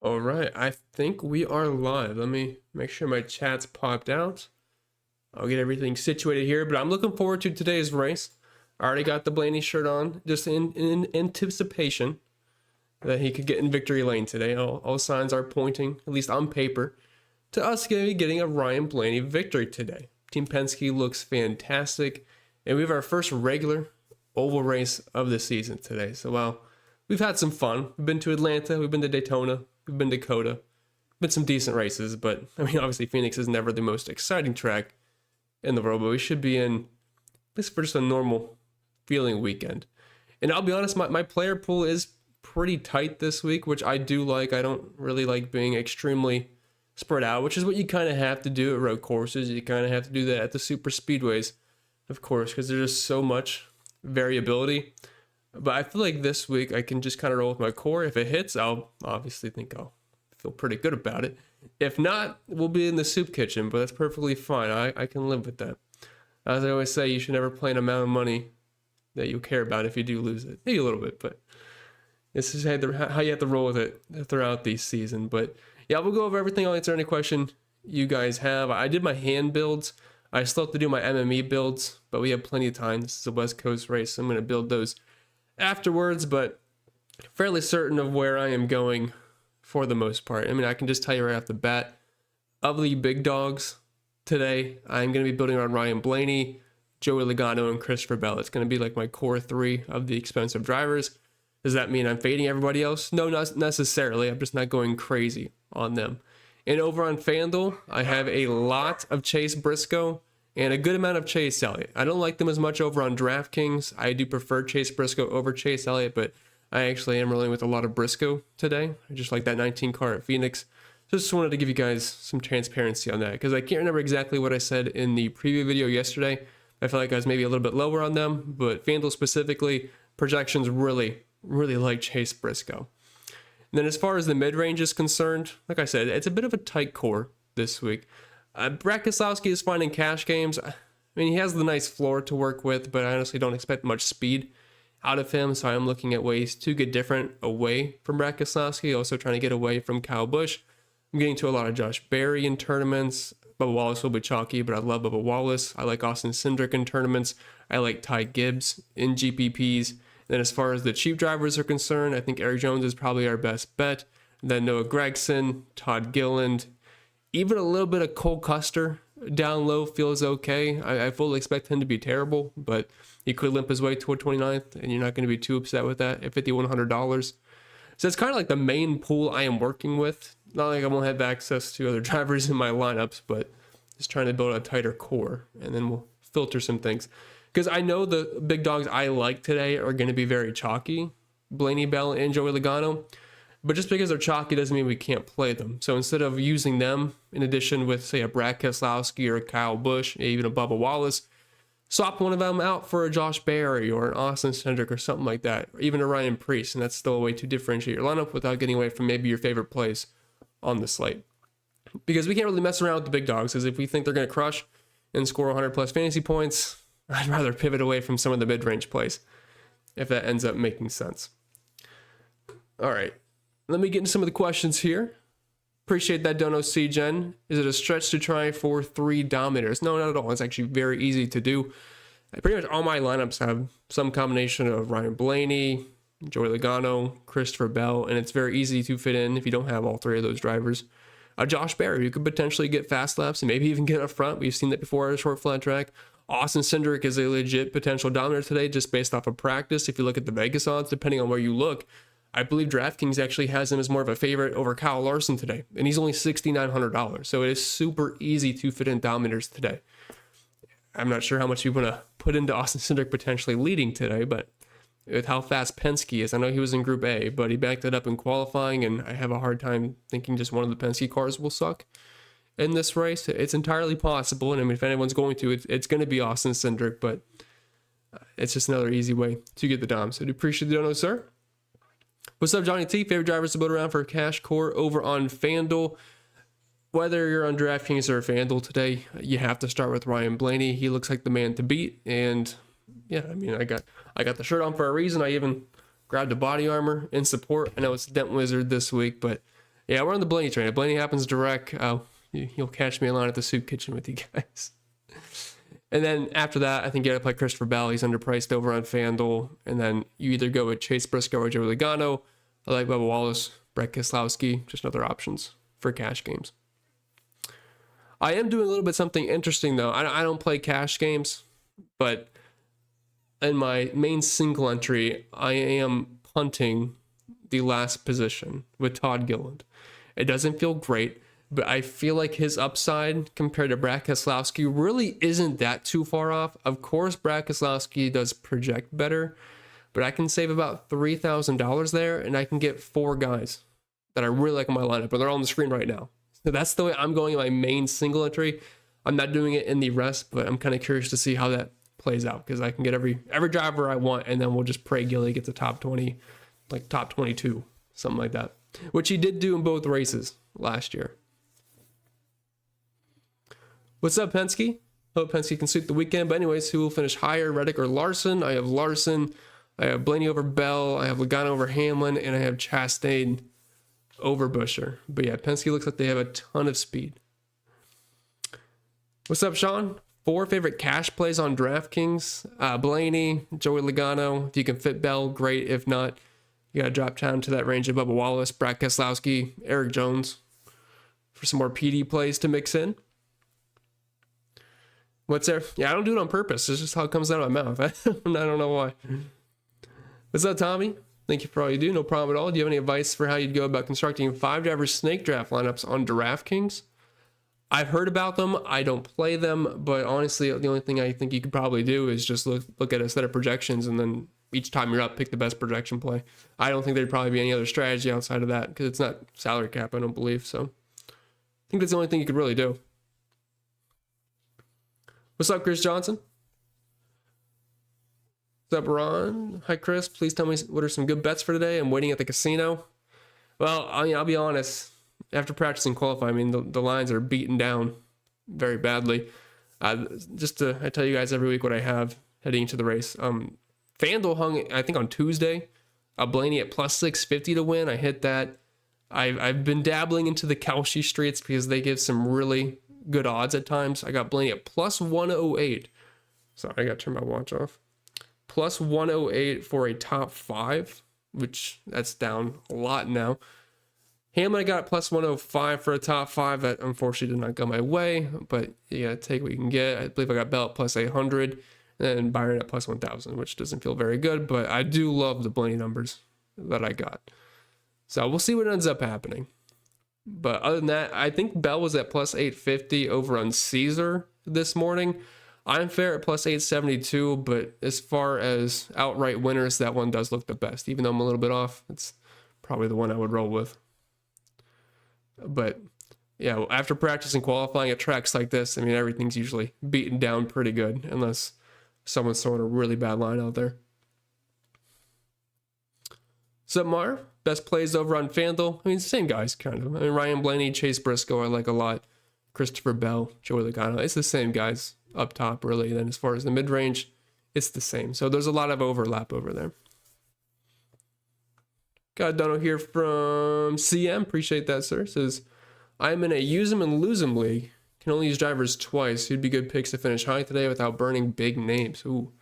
All right, I think we are live. Let me make sure my chat's popped out. I'll get everything situated here, but I'm looking forward to today's race. I already got the Blaney shirt on, just in anticipation that he could get in victory lane today. All signs are pointing, at least on paper, to us getting a Ryan Blaney victory today. Team Penske looks fantastic, and we have our first regular oval race of the season today. So while we've had some fun, we've been to Atlanta, we've been to Daytona, we've been to Dakota, been some decent races, but I mean, obviously Phoenix is never the most exciting track in the world, but we should be in, at least for just a normal feeling weekend. And I'll be honest, my player pool is pretty tight this week, which I do like. I don't really like being extremely spread out, which is what you kind of have to do at road courses. You kind of have to do that at the super speedways, of course, because there's just so much variability. But I feel like this week I can just kind of roll with my core. If it hits, I'll obviously think I'll feel pretty good about it. If not, we'll be in the soup kitchen, but that's perfectly fine. I can live with that. As I always say, you should never play an amount of money that you care about if you do lose it. Maybe a little bit, but this is how you have to roll with it throughout the season. But yeah, we'll go over everything. I'll answer any question you guys have. I did my hand builds. I still have to do my MME builds, but we have plenty of time. This is a West Coast race, so I'm going to build those afterwards, but fairly certain of where I am going for the most part. I mean, I can just tell you right off the bat, of the big dogs today, I'm going to be building around Ryan Blaney, Joey Logano, and Christopher Bell. It's going to be like my core three of the expensive drivers. Does that mean I'm fading everybody else? No, not necessarily. I'm just not going crazy on them. And over on FanDuel, I have a lot of Chase Briscoe and a good amount of Chase Elliott. I don't like them as much over on DraftKings. I do prefer Chase Briscoe over Chase Elliott, but I actually am rolling with a lot of Briscoe today. I just like that 19 car at Phoenix. Just wanted to give you guys some transparency on that, because I can't remember exactly what I said in the preview video yesterday. I feel like I was maybe a little bit lower on them, but FanDuel specifically, projections really like Chase Briscoe. And then as far as the mid-range is concerned, like I said, it's a bit of a tight core this week. Brad Keselowski is fine in cash games. I mean, he has the nice floor to work with, but I honestly don't expect much speed out of him, so I'm looking at ways to get different away from Brad Keselowski, also trying to get away from Kyle Busch. I'm getting to a lot of Josh Berry in tournaments. Bubba Wallace will be chalky, but I love Bubba Wallace. I like Austin Cindric in tournaments. I like Ty Gibbs in GPPs. Then as far as the cheap drivers are concerned, I think Eric Jones is probably our best bet. Then Noah Gragson, Todd Gilliland, even a little bit of Cole Custer down low feels okay. I fully expect him to be terrible, but he could limp his way to a 29th, and you're not going to be too upset with that at $5,100. So it's kind of like the main pool I am working with. Not like I won't have access to other drivers in my lineups, but just trying to build a tighter core, and then we'll filter some things. Because I know the big dogs I like today are going to be very chalky, Blaney, Bell, and Joey Logano. But just because they're chalky doesn't mean we can't play them. So instead of using them in addition with, say, a Brad Keselowski or a Kyle Busch, even a Bubba Wallace, swap one of them out for a Josh Berry or an Austin Cindric or something like that, or even a Ryan Preece, and that's still a way to differentiate your lineup without getting away from maybe your favorite plays on the slate. Because we can't really mess around with the big dogs, because if we think they're going to crush and score 100 plus fantasy points, I'd rather pivot away from some of the mid-range plays, if that ends up making sense. All right, let me get into some of the questions here. Appreciate that, Dono C-Gen. Is it a stretch to try for 3 Dominators? No, not at all. It's actually very easy to do. Pretty much all my lineups have some combination of Ryan Blaney, Joey Logano, Christopher Bell, and it's very easy to fit in if you don't have all 3 of those drivers. Josh Berry, you could potentially get fast laps and maybe even get up front. We've seen that before at a short flat track. Austin Cindric is a legit potential dominator today just based off of practice. If you look at the Vegas odds, depending on where you look, I believe DraftKings actually has him as more of a favorite over Kyle Larson today, and he's only $6,900. So it is super easy to fit in dominators today. I'm not sure how much you want to put into Austin Cindric potentially leading today, but with how fast Penske is, I know he was in Group A, but he backed it up in qualifying, and I have a hard time thinking just one of the Penske cars will suck in this race. It's entirely possible, and I mean, if anyone's going to, it's going to be Austin Cindric, but it's just another easy way to get the dom. So I do appreciate the dono, sir. What's up, Johnny T? Favorite drivers to build around for a cash core over on FanDuel. Whether you're on DraftKings or FanDuel today, you have to start with Ryan Blaney. He looks like the man to beat, and yeah, I mean, I got the shirt on for a reason. I even grabbed a body armor in support. I know it's Dent Wizard this week, but Yeah, we're on the Blaney train. If Blaney happens direct, you'll catch me in line at the soup kitchen with you guys. And then after that, I think you got to play Christopher Bell. He's underpriced over on FanDuel. And then you either go with Chase Briscoe or Joey Logano. I like Bubba Wallace, Brett Keselowski, just other options for cash games. I am doing a little bit something interesting, though. I don't play cash games, but in my main single entry, I am punting the last position with Todd Gilliland. It doesn't feel great, but I feel like his upside compared to Brad Keselowski really isn't that too far off. Of course, Brad Keselowski does project better, but I can save about $3,000 there, and I can get 4 guys that I really like in my lineup, but they're all on the screen right now. So that's the way I'm going in my main single entry. I'm not doing it in the rest, but I'm kind of curious to see how that plays out, because I can get every driver I want, and then we'll just pray Gilly gets a top 20, like top 22, something like that, which he did do in both races last year. What's up, Penske? Hope Penske can suit the weekend. But anyways, who will finish higher, Reddick or Larson? I have Larson. I have Blaney over Bell. I have Logano over Hamlin, and I have Chastain over Buescher. But yeah, Penske looks like they have a ton of speed. What's up, Sean? 4 favorite cash plays on DraftKings. Blaney, Joey Logano. If you can fit Bell, great. If not, you got to drop down to that range of Bubba Wallace, Brad Keselowski, Eric Jones for some more PD plays to mix in. What's there? Yeah, I don't do it on purpose. It's just how it comes out of my mouth. I don't know why. What's up, Tommy? Thank you for all you do. No problem at all. Do you have any advice for how you'd go about constructing 5-driver snake draft lineups on DraftKings? I've heard about them. I don't play them, but honestly, the only thing I think you could probably do is just look at a set of projections, and then each time you're up, pick the best projection play. I don't think there'd probably be any other strategy outside of that, because it's not salary cap, I don't believe. So I think that's the only thing you could really do. What's up, Chris Johnson? What's up, Ron? Hi, Chris. Please tell me what are some good bets for today. I'm waiting at the casino. Well, I'll be honest. After practicing qualifying, the lines are beaten down very badly. I tell you guys every week what I have heading into the race. FanDuel hung, I think, on Tuesday. Blaney at plus 650 to win. I hit that. I've been dabbling into the Kalshi streets because they give some really good odds at times. I got Blaney at plus 108. Sorry, I got to turn my watch off. Plus 108 for a top 5, which that's down a lot now. Hamlin, I got plus 105 for a top 5. That unfortunately did not go my way, but yeah, take what you can get. I believe I got Bell at plus 800 and Byron at plus 1000, which doesn't feel very good, but I do love the Blaney numbers that I got. So we'll see what ends up happening. But other than that, I think Bell was at plus 850 over on Caesar this morning. I'm fair at plus 872, but as far as outright winners, that one does look the best. Even though I'm a little bit off, it's probably the one I would roll with. But yeah, after practicing qualifying at tracks like this, I mean, everything's usually beaten down pretty good, unless someone's throwing a really bad line out there. What's up, Marv? Best plays over on FanDuel. I mean, same guys, kind of. I mean, Ryan Blaney, Chase Briscoe, I like a lot. Christopher Bell, Joey Logano. It's the same guys up top, really. Then as far as the mid-range, it's the same. So there's a lot of overlap over there. Got Dono here from CM. Appreciate that, sir. Says, I'm in a use 'em and lose 'em league. Can only use drivers twice. Who'd be good picks to finish high today without burning big names? Ooh.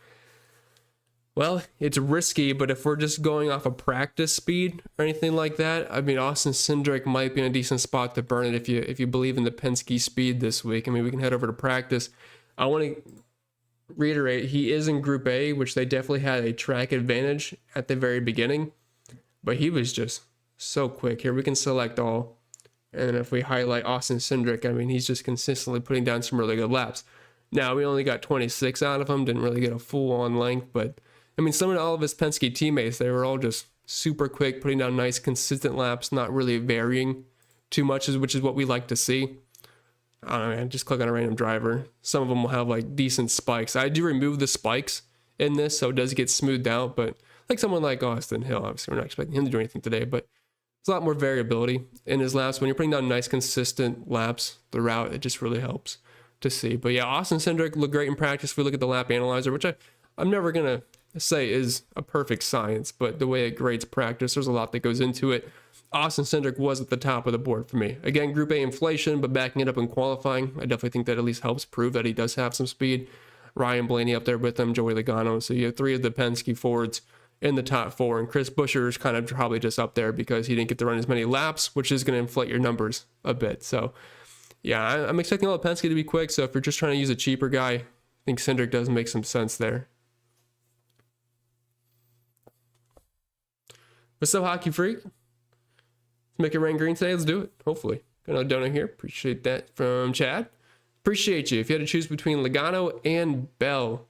Well, it's risky, but if we're just going off of practice speed or anything like that, I mean, Austin Cindric might be in a decent spot to burn it if you believe in the Penske speed this week. I mean, we can head over to practice. I want to reiterate, he is in Group A, which they definitely had a track advantage at the very beginning, but he was just so quick. Here we can select all, and if we highlight Austin Cindric, I mean, he's just consistently putting down some really good laps. Now, we only got 26 out of him, didn't really get a full-on length, but I mean, some of all of his Penske teammates, they were all just super quick, putting down nice, consistent laps, not really varying too much, which is what we like to see. I don't know, man, just click on a random driver. Some of them will have like decent spikes. I do remove the spikes in this, so it does get smoothed out, but like someone like Austin Hill, obviously we're not expecting him to do anything today, but there's a lot more variability in his laps. When you're putting down nice, consistent laps throughout, it just really helps to see. But yeah, Austin Cindric looked great in practice. If we look at the lap analyzer, which I'm never going to say is a perfect science, but the way it grades practice, there's a lot that goes into it. Austin Cindric was at the top of the board for me. Again, Group A inflation, but backing it up in qualifying, I definitely think that at least helps prove that he does have some speed. Ryan Blaney up there with him, Joey Logano. So you have 3 of the Penske Fords in the top 4, and Chris Buescher is kind of probably just up there because he didn't get to run as many laps, which is going to inflate your numbers a bit. So yeah, I'm expecting all the Penske to be quick. So if you're just trying to use a cheaper guy, I think Cindric does make some sense there. What's up, Hockey Freak? Make it rain green today. Let's do it. Hopefully. Got another donut here. Appreciate that from Chad. Appreciate you. If you had to choose between Logano and Bell,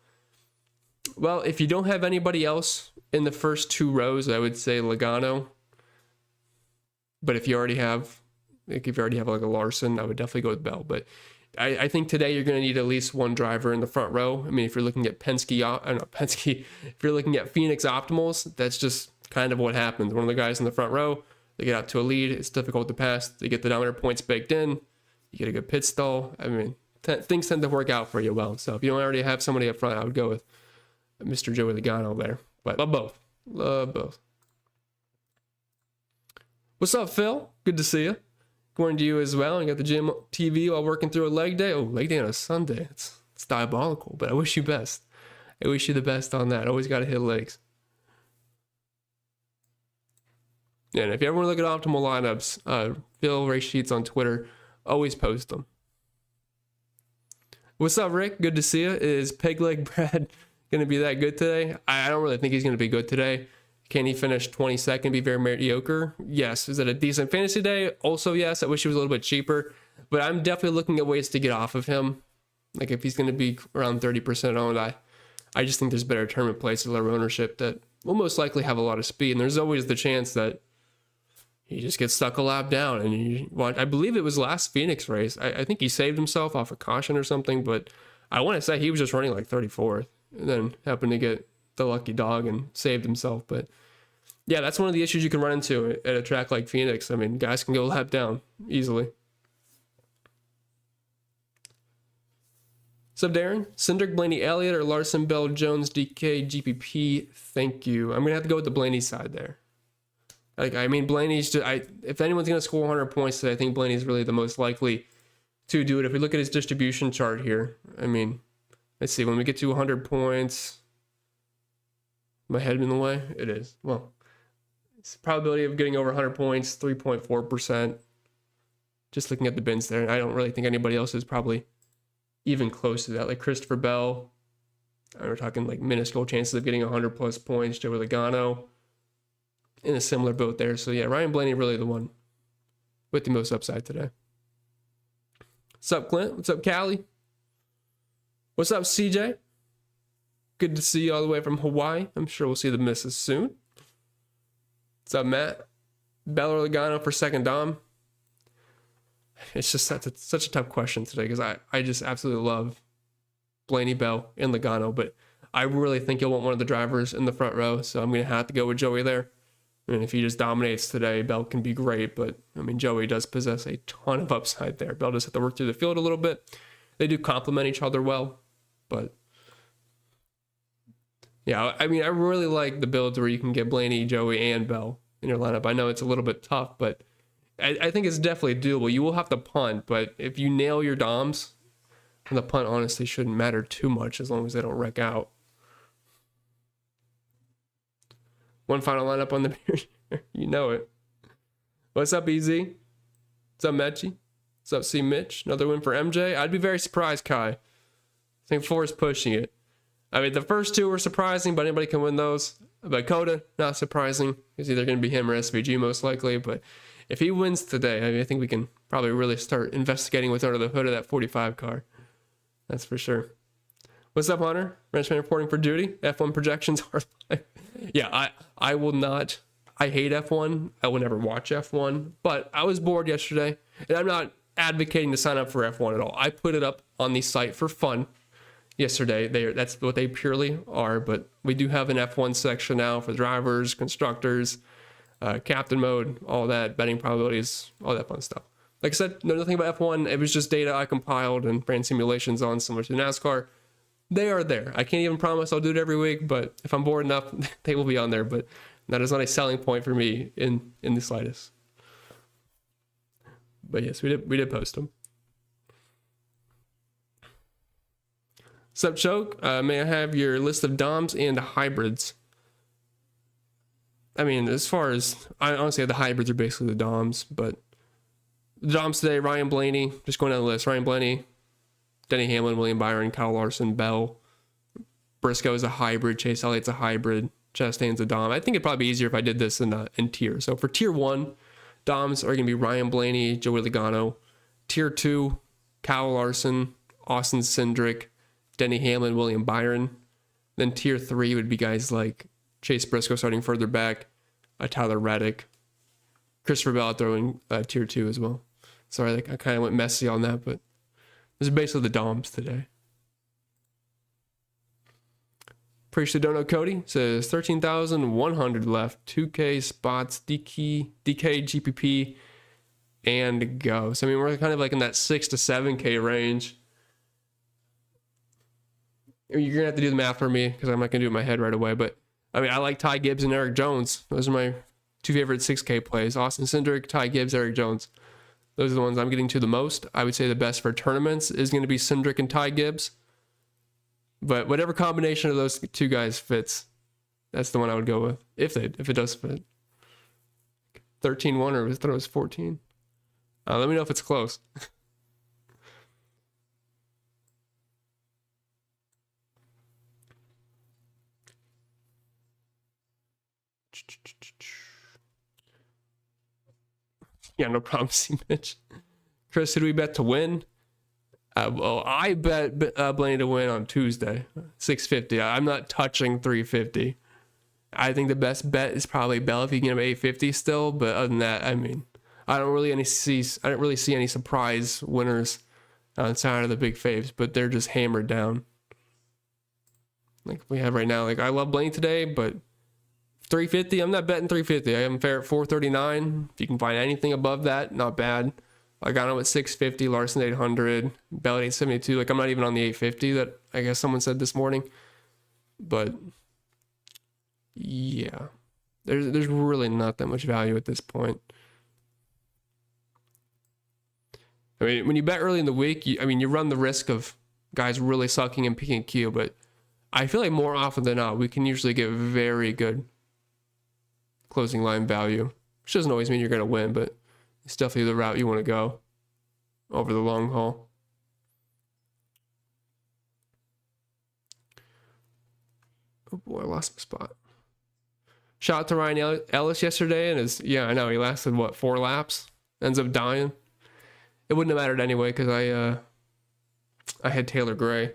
well, if you don't have anybody else in the first 2 rows, I would say Logano. But if you already have, like a Larson, I would definitely go with Bell. But I think today you're going to need at least one driver in the front row. I mean, if you're looking at Penske, if you're looking at Phoenix Optimals, that's just kind of what happens. One of the guys in the front row, they get out to a lead. It's difficult to pass. They get the Dominator points baked in. You get a good pit stall. I mean, things tend to work out for you well. So if you don't already have somebody up front, I would go with Mr. Joey Logano there. But love both. Love both. What's up, Phil? Good to see you. Good morning to you as well. You got the gym TV while working through a leg day. Oh, leg day on a Sunday. It's diabolical, but I wish you best. I wish you the best on that. Always got to hit legs. Yeah, and if you ever want to look at optimal lineups, Phil race sheets on Twitter, always post them. What's up, Rick? Good to see you. Is Peg Leg Brad going to be that good today? I don't really think he's going to be good today. Can he finish 22nd, be very mediocre? Yes. Is it a decent fantasy day? Also, yes. I wish he was a little bit cheaper, but I'm definitely looking at ways to get off of him. Like if he's going to be around 30% owned, I just think there's better tournament plays with lower ownership that will most likely have a lot of speed. And there's always the chance that he just gets stuck a lap down. And I believe it was last Phoenix race. I think he saved himself off a caution or something, but I want to say he was just running like 34th and then happened to get the lucky dog and saved himself. But yeah, that's one of the issues you can run into at a track like Phoenix. I mean, guys can go lap down easily. What's up, Darren? Cindric, Blaney, Elliott, or Larson, Bell, Jones, DK, GPP? Thank you. I'm going to have to go with the Blaney side there. Like, I mean, Blaney's just, if anyone's going to score 100 points today, I think Blaney's really the most likely to do it. If we look at his distribution chart here, I mean, let's see, when we get to 100 points, my head in the way? It is. Well, it's the probability of getting over 100 points, 3.4%. Just looking at the bins there, and I don't really think anybody else is probably even close to that. Like Christopher Bell, we're talking like minuscule chances of getting 100 plus points. Joey Logano, in a similar boat there. So yeah, Ryan Blaney really the one with the most upside today. What's up, Clint? What's up, Callie? What's up, CJ? Good to see you all the way from Hawaii. I'm sure we'll see the misses soon. What's up, Matt? Bell or Logano for second dom? It's just such a tough question today because I just absolutely love Blaney, Bell, and Logano, but I really think you'll want one of the drivers in the front row, so I'm going to have to go with Joey there. And if he just dominates today, Bell can be great, but I mean, Joey does possess a ton of upside there. Bell just have to work through the field a little bit. They do complement each other well, but yeah, I mean, I really like the builds where you can get Blaney, Joey, and Bell in your lineup. I know it's a little bit tough, but I think it's definitely doable. You will have to punt, but if you nail your DOMs, and the punt honestly shouldn't matter too much as long as they don't wreck out. One final lineup on the beard. You know it. What's up, EZ? What's up, Mechie? What's up, C. Mitch? Another win for MJ. I'd be very surprised, Kai. I think 4 is pushing it. I mean, the first 2 were surprising, but anybody can win those. But Coda, not surprising. It's either going to be him or SVG most likely. But if he wins today, I mean, I think we can probably really start investigating what's under the hood of that 45 car. That's for sure. What's up, Hunter? Ranchman reporting for duty. F1 projections are live. Yeah, I will not. I hate F1. I will never watch F1. But I was bored yesterday, and I'm not advocating to sign up for F1 at all. I put it up on the site for fun yesterday. That's what they purely are. But we do have an F1 section now for drivers, constructors, captain mode, all that, betting probabilities, all that fun stuff. Like I said, know nothing about F1. It was just data I compiled and ran simulations on, similar to NASCAR. They are there. I can't even promise I'll do it every week, but if I'm bored enough, they will be on there. But that is not a selling point for me in the slightest. But yes, we did post them. Sup, Choke? May I have your list of DOMs and hybrids? I mean, as far as I honestly, the hybrids are basically the DOMs, but the DOMs today: Ryan Blaney. Just going down the list: Ryan Blaney, Denny Hamlin, William Byron, Kyle Larson, Bell. Briscoe is a hybrid. Chase Elliott's a hybrid. Chastain's a DOM. I think it'd probably be easier if I did this in tier. So for tier 1, DOMs are going to be Ryan Blaney, Joey Logano. Tier 2, Kyle Larson, Austin Cindric, Denny Hamlin, William Byron. Then tier 3 would be guys like Chase Briscoe starting further back, Tyler Reddick, Christopher Bell throwing tier 2 as well. Sorry, I kind of went messy on that, but this is basically the DOMs today. Appreciate don't know Cody says 13,100 left, 2K spots, DK, GPP, and go. So I mean, we're kind of like in that 6 to 7K range. You're gonna have to do the math for me because I'm not gonna do it in my head right away. But I mean, I like Ty Gibbs and Eric Jones. Those are my 2 favorite 6K plays: Austin Cindric, Ty Gibbs, Eric Jones. Those are the ones I'm getting to the most. I would say the best for tournaments is going to be Cindric and Ty Gibbs. But whatever combination of those 2 guys fits, that's the one I would go with if it does fit. 13-1 or I thought it was 14. Let me know if it's close. Yeah, no problem, C-Mitch. Chris, who do we bet to win? Well, I bet Blaney to win on Tuesday, 650. I'm not touching 350. I think the best bet is probably Bell if you can get him 850 still. But other than that, I mean, I don't really see any surprise winners outside of the big faves, but they're just hammered down. Like we have right now. Like I love Blaney today, but 350, I'm not betting 350. I am fair at 439. If you can find anything above that, not bad. I got him at 650, Larson 800, Bell at 872. Like I'm not even on the 850 that I guess someone said this morning. But yeah, there's really not that much value at this point. I mean, when you bet early in the week, you run the risk of guys really sucking and picking Q, but I feel like more often than not, we can usually get very good closing line value, which doesn't always mean you're going to win, but it's definitely the route you want to go over the long haul. Oh boy, I lost my spot. Shout out to Ryan Ellis yesterday, and I know he lasted 4 laps, ends up dying. It wouldn't have mattered anyway because I had Taylor Gray.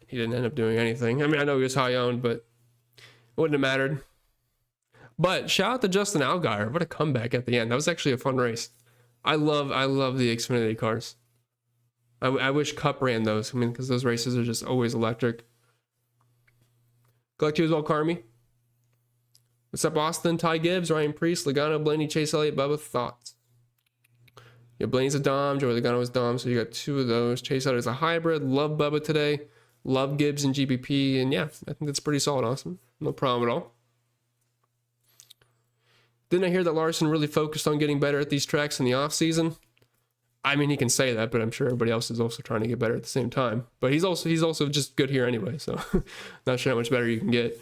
He didn't end up doing anything. I mean, I know he was high owned, but it wouldn't have mattered. But shout out to Justin Allgaier. What a comeback at the end. That was actually a fun race. I love the Xfinity cars. I wish Cup ran those. I mean, because those races are just always electric. Collect you as well, Carmi. What's up, Austin? Ty Gibbs, Ryan Priest, Logano, Blaney, Chase Elliott, Bubba. Thoughts? Yeah, Blaney's a Dom. Joey Logano is Dom. So you got 2 of those. Chase Elliott is a hybrid. Love Bubba today. Love Gibbs and GPP. And yeah, I think that's pretty solid, Austin. No problem at all. Didn't I hear that Larson really focused on getting better at these tracks in the offseason? I mean, he can say that, but I'm sure everybody else is also trying to get better at the same time. But he's also just good here anyway, so not sure how much better you can get.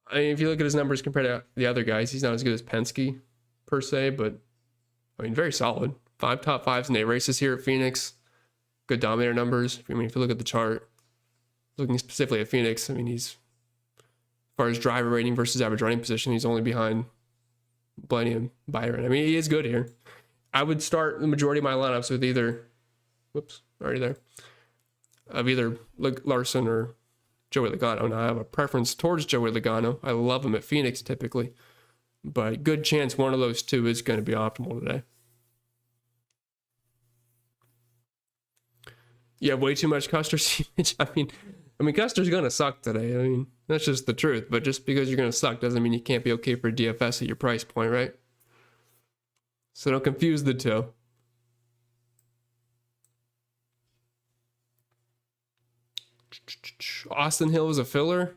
I mean, if you look at his numbers compared to the other guys, he's not as good as Penske per se, but I mean, very solid. 5 top 5s in 8 races here at Phoenix. Good Dominator numbers. I mean, if you look at the chart, looking specifically at Phoenix, I mean, he's, as far as driver rating versus average running position, he's only behind Blaney and Byron. I mean, he is good here. I would start the majority of my lineups with either, of either Larson or Joey Logano. Now, I have a preference towards Joey Logano. I love him at Phoenix typically, but good chance one of those 2 is going to be optimal today. Yeah, way too much Custer. I mean, Custer's going to suck today. I mean, that's just the truth. But just because you're going to suck doesn't mean you can't be okay for DFS at your price point, right? So don't confuse the 2. Austin Hill was a filler.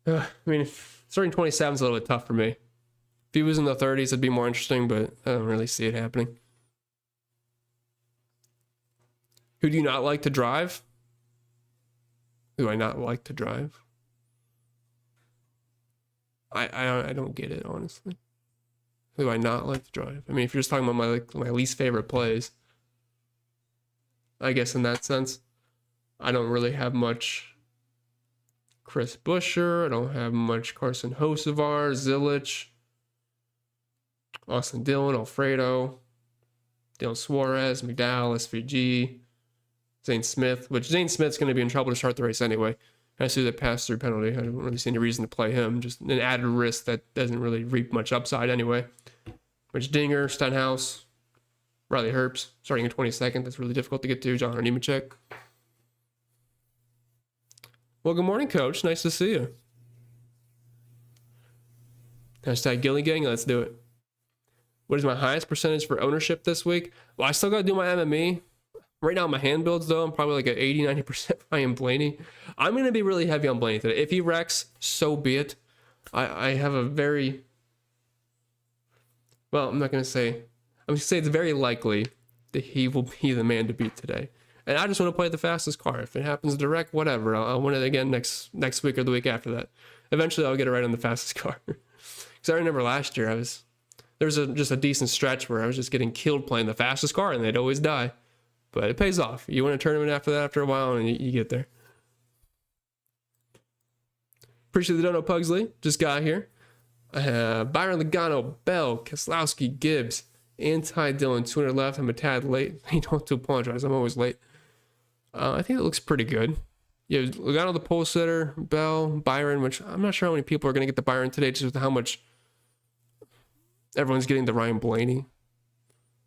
I mean, starting 27 is a little bit tough for me. If he was in the 30s, it'd be more interesting, but I don't really see it happening. Who do you not like to drive? Who do I not like to drive? I don't get it, honestly. Who do I not like to drive? I mean, if you're just talking about my least favorite plays, I guess in that sense, I don't really have much Chris Buescher. I don't have much Carson Hocevar, Zilich, Austin Dillon, Alfredo, Dylan Suarez, McDowell, SVG, Zane Smith, which Zane Smith's going to be in trouble to start the race anyway. As to the pass-through penalty, I don't really see any reason to play him. Just an added risk that doesn't really reap much upside anyway. Which Dinger, Stenhouse, Riley Herbst, starting in 22nd. That's really difficult to get to. John Nemechek. Well, good morning, Coach. Nice to see you. Hashtag Gilly Gang. Let's do it. What is my highest percentage for ownership this week? Well, I still got to do my MME. Right now, my hand builds, though, I'm probably like at 80-90% on Blaney. I'm going to be really heavy on Blaney today. If he wrecks, so be it. I have a very... Well, I'm not going to say... I'm going to say it's very likely that he will be the man to beat today. And I just want to play the fastest car. If it happens to wreck, whatever. I'll win it again next week or the week after that. Eventually, I'll get it right on the fastest car. Because I remember last year, there was just a decent stretch where I was just getting killed playing the fastest car, and they'd always die. But it pays off. You win a tournament after that after a while, and you get there. Appreciate the dono, Pugsley. Just got here. I have Byron Logano, Bell, Keselowski, Gibbs, Anti-Dillon, 200 left. I'm a tad late. You don't have to apologize. I'm always late. I think it looks pretty good. Yeah, Logano, the pole sitter, Bell, Byron, which I'm not sure how many people are going to get the Byron today, just with how much everyone's getting the Ryan Blaney.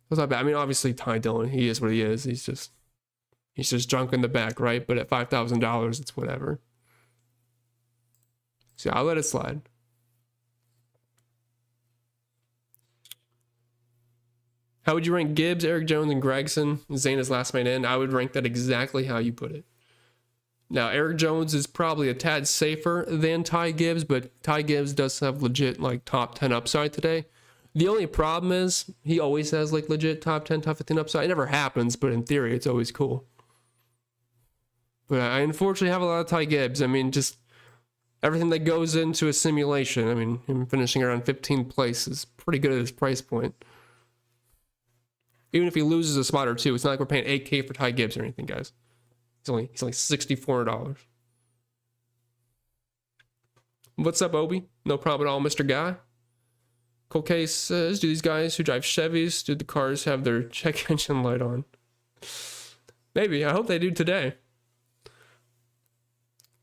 That's not bad. I mean, obviously, Ty Dillon, he is what he is. He's just drunk in the back, right? But at $5,000, it's whatever. So I'll let it slide. How would you rank Gibbs, Eric Jones, and Gregson? Zane is last man in. I would rank that exactly how you put it. Now, Eric Jones is probably a tad safer than Ty Gibbs, but Ty Gibbs does have legit like top 10 upside today. The only problem is he always has like legit top 10, top 15 upside. It never happens, but in theory, it's always cool. But I unfortunately have a lot of Ty Gibbs. I mean, just everything that goes into a simulation. I mean, him finishing around 15th place is pretty good at his price point. Even if he loses a spot or two, it's not like we're paying $8K for Ty Gibbs or anything, guys. He's only $6,400. What's up, Obi? No problem at all, Mr. Guy. Cold Case says, do these guys who drive Chevys, do the cars have their check engine light on? Maybe. I hope they do today.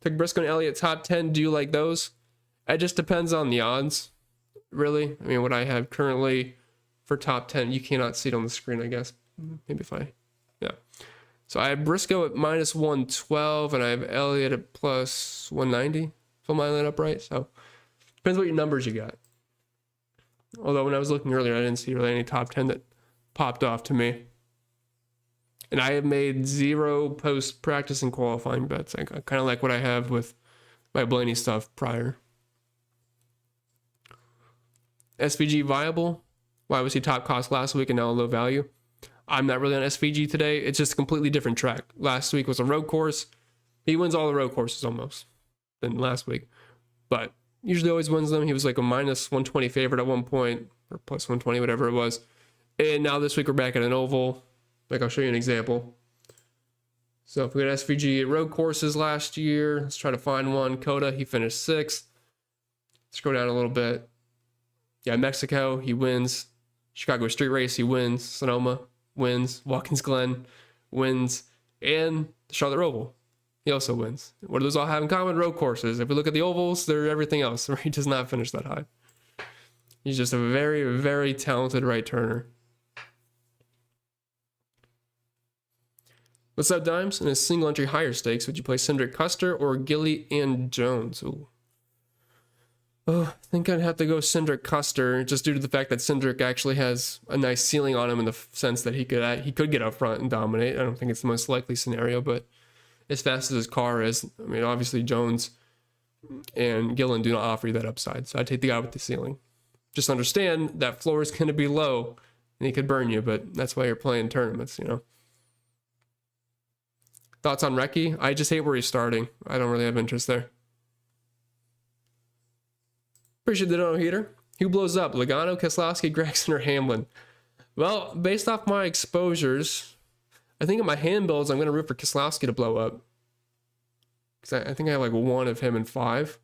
Took Briscoe and Elliott top 10. Do you like those? It just depends on the odds, really. I mean, what I have currently for top 10, you cannot see it on the screen, I guess. Maybe if I... Yeah. So I have Briscoe at minus 112, and I have Elliott at plus 190, if I'm lining up right. So depends what your numbers you got. Although when I was looking earlier, I didn't see really any top 10 that popped off to me. And I have made 0 post-practice and qualifying bets. I kind of like what I have with my Blaney stuff prior. SVG viable? Why was he top cost last week and now low value? I'm not really on SVG today. It's just a completely different track. Last week was a road course. He wins all the road courses almost than last week. But usually always wins them. He was like a minus 120 favorite at one point, or plus 120, whatever it was. And now this week we're back at an oval. Like I'll show you an example. So if we got SVG at road courses last year, let's try to find one. Coda, he finished 6th. Scroll down a little bit. Yeah, Mexico, he wins. Chicago Street Race, he wins. Sonoma wins. Watkins Glen wins. And the Charlotte Oval, he also wins. What do those all have in common? Road courses. If we look at the ovals, they're everything else. He does not finish that high. He's just a very, very talented right turner. What's up, Dimes? In a single entry higher stakes, would you play Cindric Custer or Gilly and Jones? Ooh. Oh, I think I'd have to go Cindric Custer, just due to the fact that Cindric actually has a nice ceiling on him in the sense that he could get up front and dominate. I don't think it's the most likely scenario, but as fast as his car is, I mean, obviously Jones and Gillen do not offer you that upside, so I'd take the guy with the ceiling. Just understand that floor is going to be low, and he could burn you, but that's why you're playing tournaments, you know. Thoughts on Recchi? I just hate where he's starting. I don't really have interest there. Appreciate the no heater. Who blows up? Logano, Keselowski, Gregson, or Hamlin? Well, based off my exposures, I think in my hand builds, I'm going to root for Keselowski to blow up. Because I think I have like one of him in 5.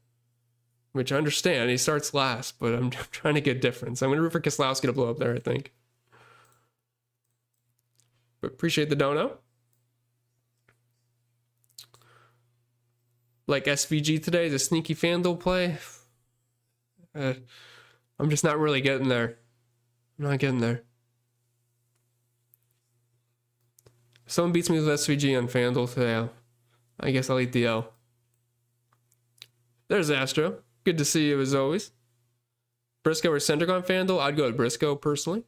Which I understand. He starts last, but I'm trying to get different. So I'm going to root for Keselowski to blow up there, I think. But appreciate the dono. Like SVG today, the sneaky FanDuel play. I'm just not really getting there. I'm not getting there. If someone beats me with SVG on FanDuel today, I guess I'll eat the L. There's Astro. Good to see you as always. Briscoe or Cendric on FanDuel? I'd go with Briscoe personally.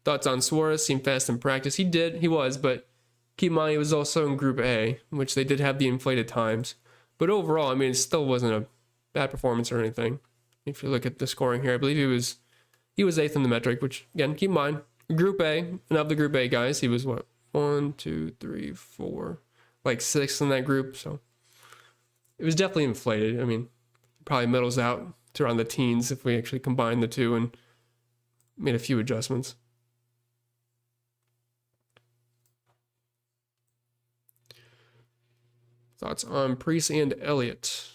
Thoughts on Suarez? Seemed fast in practice. He was, but keep in mind he was also in Group A, which they did have the inflated times. But overall, I mean, it still wasn't a bad performance or anything. If you look at the scoring here, I believe he was 8th in the metric, which again, keep in mind, Group A, and of the Group A guys, he was what? 1, 2, 3, 4, like 6th in that group, so it was definitely inflated. I mean, probably middles out to around the teens if we actually combined the two and made a few adjustments. Thoughts on Preece and Elliott?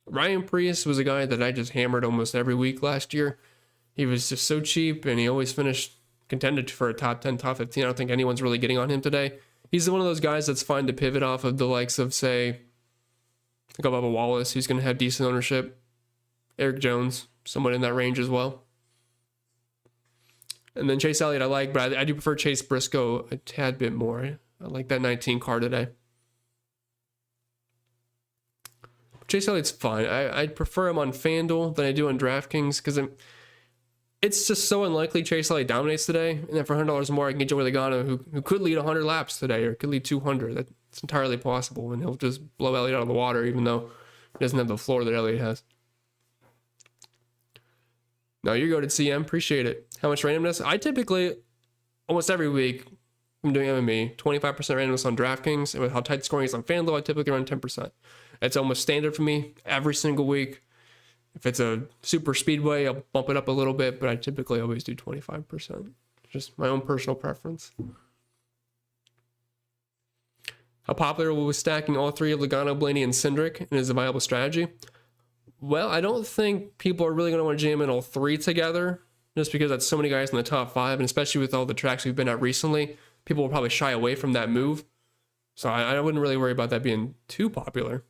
Ryan Preece was a guy that I just hammered almost every week last year. He was just so cheap, and he always finished contended for a top 10, top 15. I don't think anyone's really getting on him today. He's one of those guys that's fine to pivot off of the likes of, say, like Bubba Wallace, who's going to have decent ownership. Eric Jones, somewhat in that range as well. And then Chase Elliott I like, but I do prefer Chase Briscoe a tad bit more. I like that 19 car today. Chase Elliott's fine. I'd prefer him on FanDuel than I do on DraftKings because it's just so unlikely Chase Elliott dominates today. And then for $100 more, I can get Joey Logano, who could lead 100 laps today or could lead 200. That's entirely possible. And he'll just blow Elliott out of the water, even though he doesn't have the floor that Elliott has. No, you're good at CM. Appreciate it. How much randomness? I typically, almost every week, I'm doing MME, 25% randomness on DraftKings. And with how tight scoring is on FanDuel, I typically run 10%. It's almost standard for me every single week. If it's a super speedway, I'll bump it up a little bit, but I typically always do 25%. Just my own personal preference. How popular was stacking all three of Logano, Blaney, and Cindric, and is a viable strategy? Well, I don't think people are really going to want to jam in all three together, just because that's so many guys in the top 5, and especially with all the tracks we've been at recently, people will probably shy away from that move. So I wouldn't really worry about that being too popular.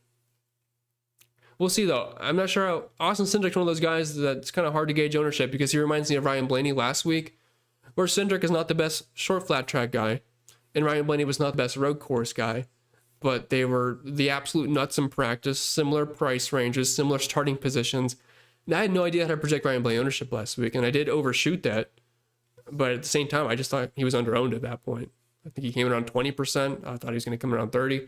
We'll see, though. I'm not sure how Austin Cindric's one of those guys that's kind of hard to gauge ownership because he reminds me of Ryan Blaney last week, where Cindric is not the best short flat track guy, and Ryan Blaney was not the best road course guy, but they were the absolute nuts in practice, similar price ranges, similar starting positions. And I had no idea how to project Ryan Blaney ownership last week, and I did overshoot that, but at the same time, I just thought he was under-owned at that point. I think he came in around 20%. I thought he was going to come in around 30%.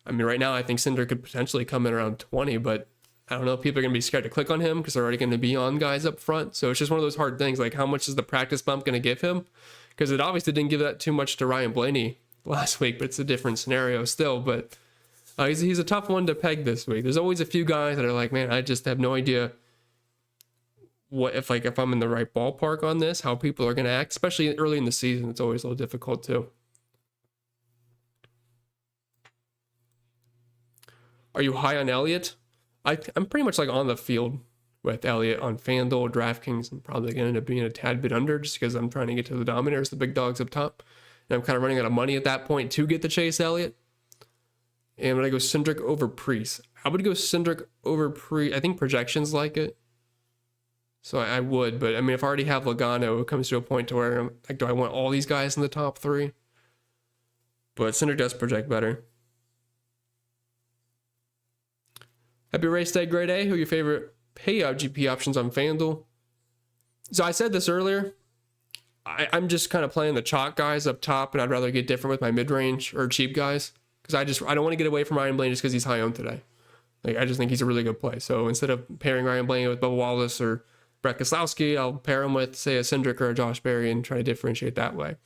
I mean, right now, I think Cindric could potentially come in around 20%, but I don't know if people are going to be scared to click on him because they're already going to be on guys up front. So it's just one of those hard things. Like, how much is the practice bump going to give him? Because it obviously didn't give that too much to Ryan Blaney last week, but it's a different scenario still. But he's a tough one to peg this week. There's always a few guys that are like, man, I just have no idea what if I'm in the right ballpark on this, how people are going to act, especially early in the season. It's always a little difficult too. Are you high on Elliott? I'm pretty much like on the field with Elliott on FanDuel, DraftKings, and probably going to end up being a tad bit under just because I'm trying to get to the Dominators, the big dogs up top. And I'm kind of running out of money at that point to get the Chase Elliott. And when I go Cindric over Preece, I would go Cindric over Preece. I think projections like it. So I would, but I mean, if I already have Logano, it comes to a point to where I'm like, do I want all these guys in the top 3? But Cindric does project better. Happy race day, grade A. Who are your favorite payout GP options on FanDuel? So I said this earlier. I'm just kind of playing the chalk guys up top, and I'd rather get different with my mid-range or cheap guys because I don't want to get away from Ryan Blaney just because he's high owned today. Like, I just think he's a really good play. So instead of pairing Ryan Blaney with Bubba Wallace or Brett Keselowski, I'll pair him with, say, a Cindric or a Josh Berry and try to differentiate that way.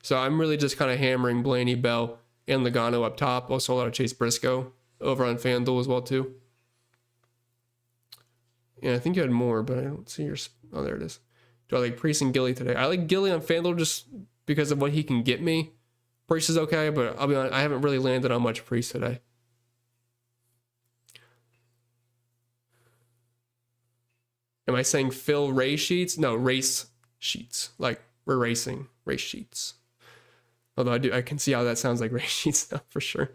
So I'm really just kind of hammering Blaney, Bell, and Logano up top. Also a lot of Chase Briscoe over on FanDuel as well too. Yeah, I think you had more, but I don't see yours. Oh, there it is. Do I like Priest and Gilly today? I like Gilly on FanDuel just because of what he can get me. Priest is okay, but I'll be honest, I haven't really landed on much Priest today. Am I saying fill race sheets? No, race sheets. Like we're racing race sheets. Although I can see how that sounds like race sheets now for sure.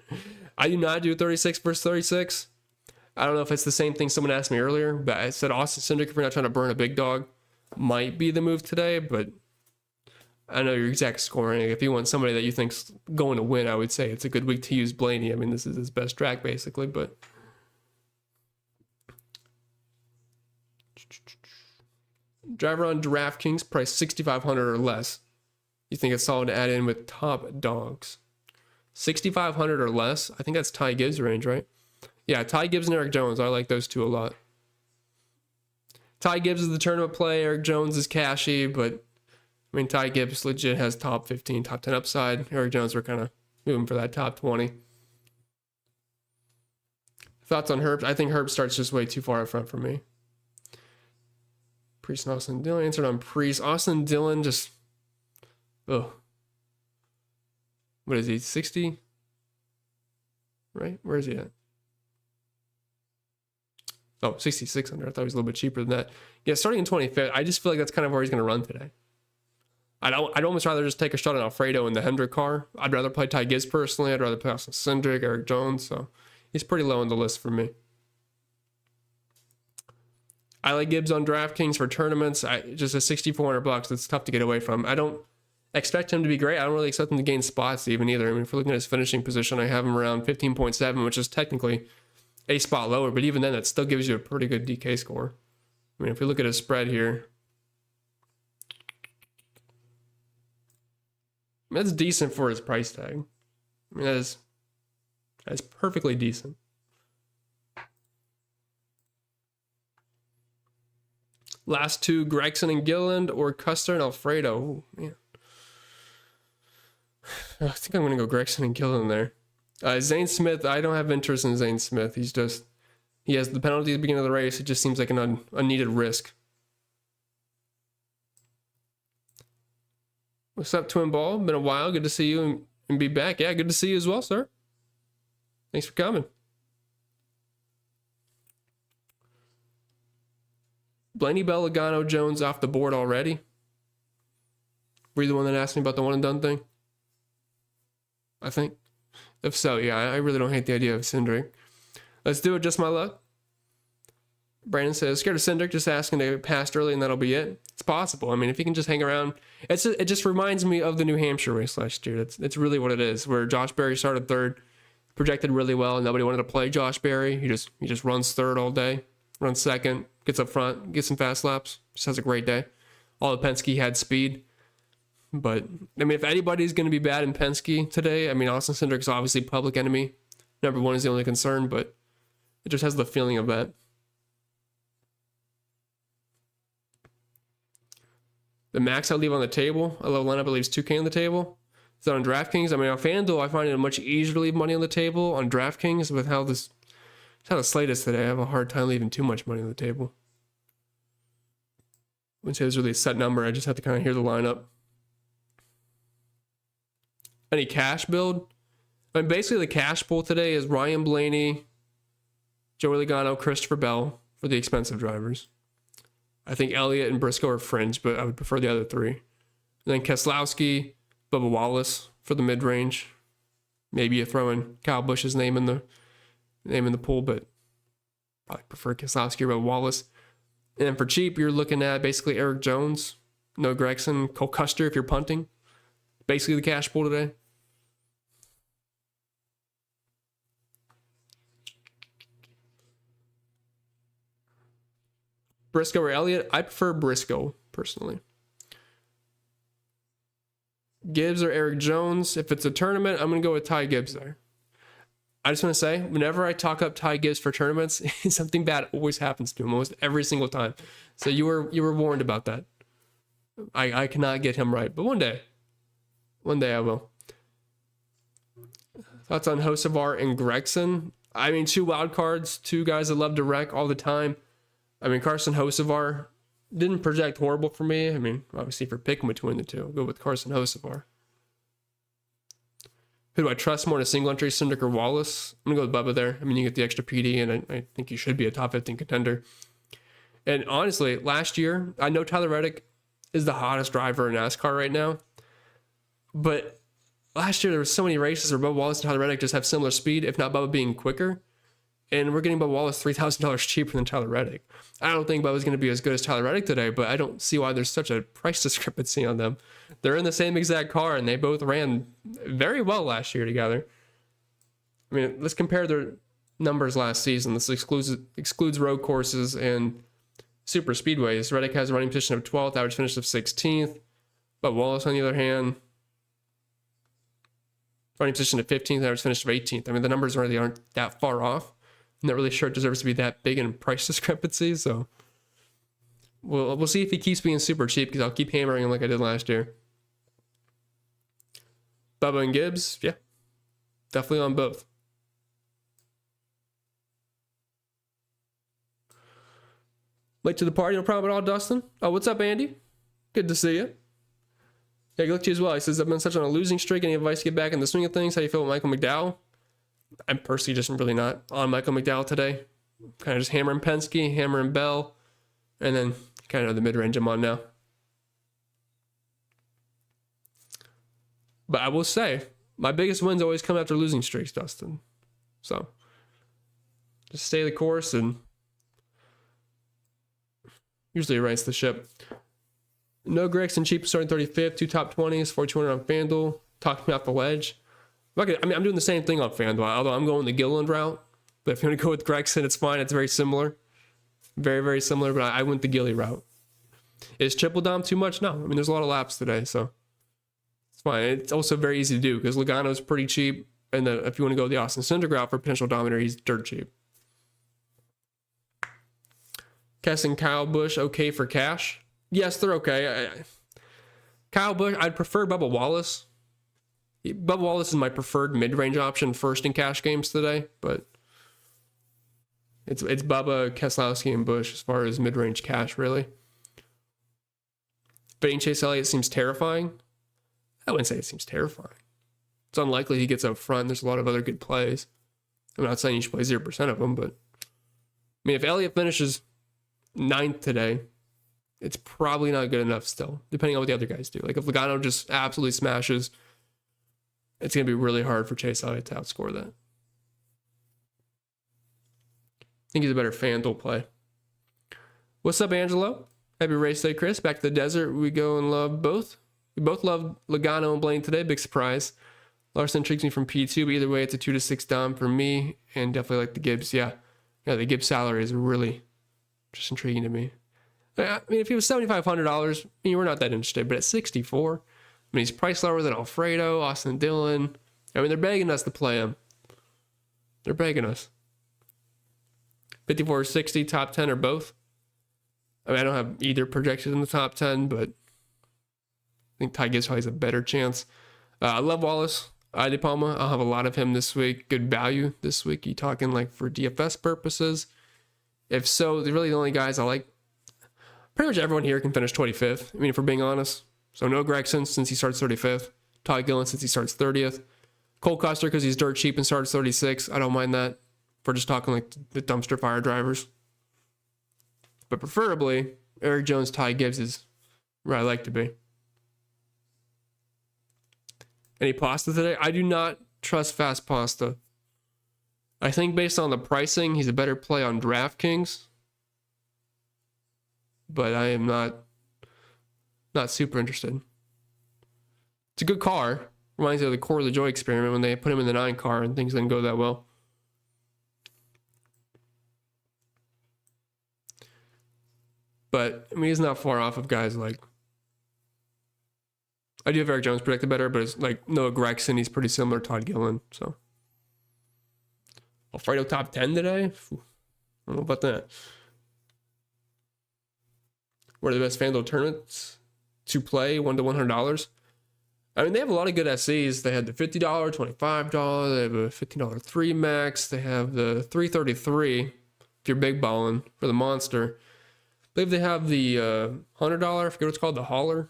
I do not do 36 versus 36. I don't know if it's the same thing someone asked me earlier, but I said Austin Cindric, if you're not trying to burn a big dog, might be the move today, but I know your exact scoring. If you want somebody that you think's going to win, I would say it's a good week to use Blaney. I mean, this is his best track basically, but driver on DraftKings, price 6,500 or less. You think it's solid to add in with top dogs? 6,500 or less? I think that's Ty Gibbs range, right? Yeah, Ty Gibbs and Eric Jones. I like those two a lot. Ty Gibbs is the tournament play. Eric Jones is cashy, but I mean, Ty Gibbs legit has top 15, top 10 upside. Eric Jones, we're kind of moving for that top 20. Thoughts on Herb? I think Herb starts just way too far up front for me. Priest and Austin Dillon. Answered on Priest. Austin Dillon just... Oh. What is he? 60? Right? Where is he at? Oh, 6,600. I thought he was a little bit cheaper than that. Yeah, starting in 25th, I just feel like that's kind of where he's going to run today. I'd almost rather just take a shot on Alfredo in the Hendrick car. I'd rather play Ty Gibbs personally. I'd rather play Austin Cindric, Eric Jones. So he's pretty low on the list for me. I like Gibbs on DraftKings for tournaments. Just at 6,400 bucks, it's tough to get away from. I don't expect him to be great. I don't really expect him to gain spots even either. I mean, if we're looking at his finishing position, I have him around 15.7, which is technically a spot lower, but even then, that still gives you a pretty good DK score. I mean, if we look at his spread here, that's decent for his price tag. I mean, that's perfectly decent. Last two, Gregson and Gilliland or Custer and Alfredo. Oh, man. I think I'm going to go Gregson and Gilliland there. Zane Smith, I don't have interest in Zane Smith. He has the penalty at the beginning of the race. It just seems like an unneeded risk. What's up, Twin Ball? Been a while. Good to see you and be back. Yeah, good to see you as well, sir. Thanks for coming. Blaney, Bell, Logano, Jones off the board already. Were you the one that asked me about the one and done thing? I think. If so, yeah, I really don't hate the idea of Cindric. Let's do it, just my luck. Brandon says, scared of Cindric, just asking to pass early and that'll be it. It's possible. I mean, if he can just hang around. It just reminds me of the New Hampshire race last year. It's really what it is, where Josh Berry started third, projected really well, and nobody wanted to play Josh Berry. He just runs third all day, runs second, gets up front, gets some fast laps, just has a great day. All the Penske had speed. But, I mean, if anybody's going to be bad in Penske today, I mean, Austin Cindric's obviously public enemy. Number one is the only concern, but it just has the feeling of that. The max I leave on the table, a low lineup, I leaves 2K on the table. Is that on DraftKings? I mean, on FanDuel, I find it much easier to leave money on the table. On DraftKings, with how the slate is today, I have a hard time leaving too much money on the table. I wouldn't say there's really a set number. I just have to kind of hear the lineup. Any cash build? I mean, basically the cash pool today is Ryan Blaney, Joey Logano, Christopher Bell for the expensive drivers. I think Elliott and Briscoe are fringe, but I would prefer the other three. And then Keselowski, Bubba Wallace for the mid-range. Maybe you throw in Kyle Busch's name in the pool, but I prefer Keselowski or Bubba Wallace. And then for cheap, you're looking at basically Eric Jones, no Gregson, Cole Custer if you're punting. Basically the cash pool today. Briscoe or Elliott? I prefer Briscoe, personally. Gibbs or Eric Jones? If it's a tournament, I'm going to go with Ty Gibbs there. I just want to say, whenever I talk up Ty Gibbs for tournaments, something bad always happens to him, almost every single time. So you were warned about that. I cannot get him right, but one day I will. Thoughts on Hocevar and Gregson? I mean, two wild cards, two guys that love to wreck all the time. I mean, Carson Hocevar didn't project horrible for me. I mean, obviously, for picking between the two, I'll go with Carson Hocevar. Who do I trust more in a single entry, Syndic or Wallace? I'm going to go with Bubba there. I mean, you get the extra PD, and I think you should be a top 15 contender. And honestly, last year, I know Tyler Reddick is the hottest driver in NASCAR right now. But last year, there were so many races where Bubba Wallace and Tyler Reddick just have similar speed, if not Bubba being quicker. And we're getting Bubba Wallace $3,000 cheaper than Tyler Reddick. I don't think Bubba's going to be as good as Tyler Reddick today, but I don't see why there's such a price discrepancy on them. They're in the same exact car, and they both ran very well last year together. I mean, let's compare their numbers last season. This excludes road courses and super speedways. Reddick has a running position of 12th, average finish of 16th. But Wallace, on the other hand, running position of 15th, average finish of 18th. I mean, the numbers really aren't that far off. I'm not really sure it deserves to be that big in price discrepancy. So we'll see if he keeps being super cheap, because I'll keep hammering him like I did last year. Bubba and Gibbs, yeah, definitely on both. Late to the party, no problem at all, Dustin. Oh, what's up, Andy? Good to see you. Yeah, good luck to you as well. He says, I've been such on a losing streak. Any advice to get back in the swing of things? How do you feel with Michael McDowell? I'm personally just really not on Michael McDowell today. Kind of just hammering Penske, hammering Bell, and then kind of the mid-range I'm on now. But I will say, my biggest wins always come after losing streaks, Dustin. So, just stay the course and usually rights the ship. No Gregson cheap starting 35th, two top 20s, 4,200 on FanDuel. Talk me off the ledge. I mean, I'm doing the same thing on FanDuel, although I'm going the Gilliland route. But if you want to go with Gregson, it's fine. It's very similar. Very, very similar, but I went the Gilly route. Is Triple Dom too much? No. I mean, there's a lot of laps today, so it's fine. It's also very easy to do because Logano's pretty cheap. And then if you want to go the Austin Cindric route for potential Dominator, he's dirt cheap. Kess and Kyle Busch, okay for cash? Yes, they're okay. Kyle Busch, I'd prefer Bubba Wallace. Bubba Wallace is my preferred mid-range option first in cash games today, but it's Bubba, Keselowski, and Busch as far as mid-range cash, really. Fading Chase Elliott seems terrifying. I wouldn't say it seems terrifying. It's unlikely he gets up front. There's a lot of other good plays. I'm not saying you should play 0% of them, but I mean, if Elliott finishes 9th today, it's probably not good enough still, depending on what the other guys do. Like if Logano just absolutely smashes, it's going to be really hard for Chase Elliott to outscore that. I think he's a better FanDuel play. What's up, Angelo? Happy race day, Chris. Back to the desert. We go and love both. We both love Logano and Blaine today. Big surprise. Larson intrigues me from P2, but either way, it's a 2 to 6 dom for me, and definitely like the Gibbs. Yeah, the Gibbs salary is really just intriguing to me. I mean, if he was $7,500, we're not that interested, but at 64, I mean, he's priced lower than Alfredo, Austin Dillon. I mean, they're begging us to play him. They're begging us. 54 or 60, top 10 or both. I mean, I don't have either projected in the top 10, but I think Ty Gibbs probably has a better chance. I love Wallace. De Palma, I'll have a lot of him this week. Good value this week. You talking like for DFS purposes? If so, they're really the only guys I like. Pretty much everyone here can finish 25th. I mean, if we're being honest. So no Gregson since he starts 35th. Todd Gillen since he starts 30th. Cole Custer because he's dirt cheap and starts 36. I don't mind that. If we're just talking like the dumpster fire drivers. But preferably, Eric Jones, Ty Gibbs is where I like to be. Any pasta today? I do not trust Fast Pasta. I think based on the pricing, he's a better play on DraftKings. But I am not super interested. It's a good car. Reminds me of the Core of the Joy experiment when they put him in the 9 car and things didn't go that well. But, I mean, he's not far off of guys like... I do have Eric Jones predicted better, but it's like Noah Gregson. He's pretty similar to Todd Gillen, so... Alfredo top 10 today? I don't know about that. What are the best FanDuel tournaments to play? $1 to $100. I mean, they have a lot of good SEs. They had the $50, $25. They have a $15 3 max. They have the $333 if you're big balling for the monster. I believe they have the $100. I forget what it's called, the hauler.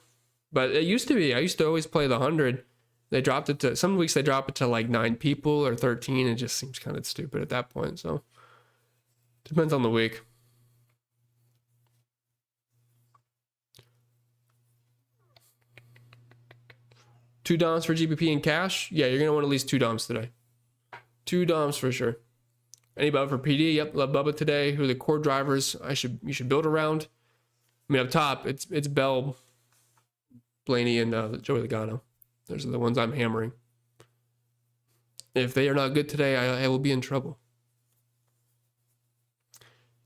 But it used to be. I used to always play the 100. They dropped it to, some weeks they drop it to like 9 people or 13. It just seems kind of stupid at that point. So depends on the week. Two DOMs for GPP and cash. Yeah, you're gonna want at least 2 DOMs today. 2 DOMs for sure. Any Bubba for PD? Yep, love Bubba today. Who are the core drivers you should build around? I mean, up top, it's Bell, Blaney, and Joey Logano. Those are the ones I'm hammering. If they are not good today, I will be in trouble.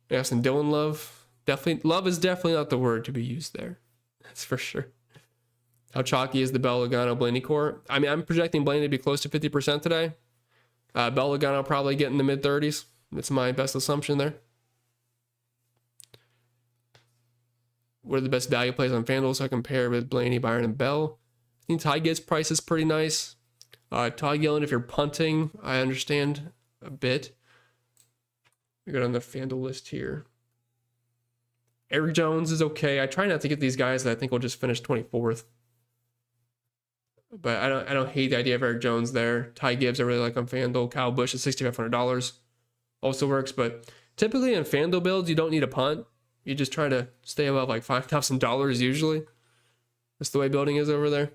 Asking Dylan Love. Definitely, love is definitely not the word to be used there. That's for sure. How chalky is the Bell, Logano, Blaney core? I mean, I'm projecting Blaney to be close to 50% today. Bell, Logano probably get in the mid-30s. That's my best assumption there. What are the best value plays on FanDuel so I compare with Blaney, Byron, and Bell? I think Ty Gibbs' price is pretty nice. Todd Gillen, if you're punting, I understand a bit. We got on the FanDuel list here. Eric Jones is okay. I try not to get these guys that I think will just finish 24th. But I don't hate the idea of Eric Jones there. Ty Gibbs I really like on FanDuel. Kyle Busch at $6,500 also works. But typically in FanDuel builds, you don't need a punt. You just try to stay above like $5,000 usually. That's the way building is over there.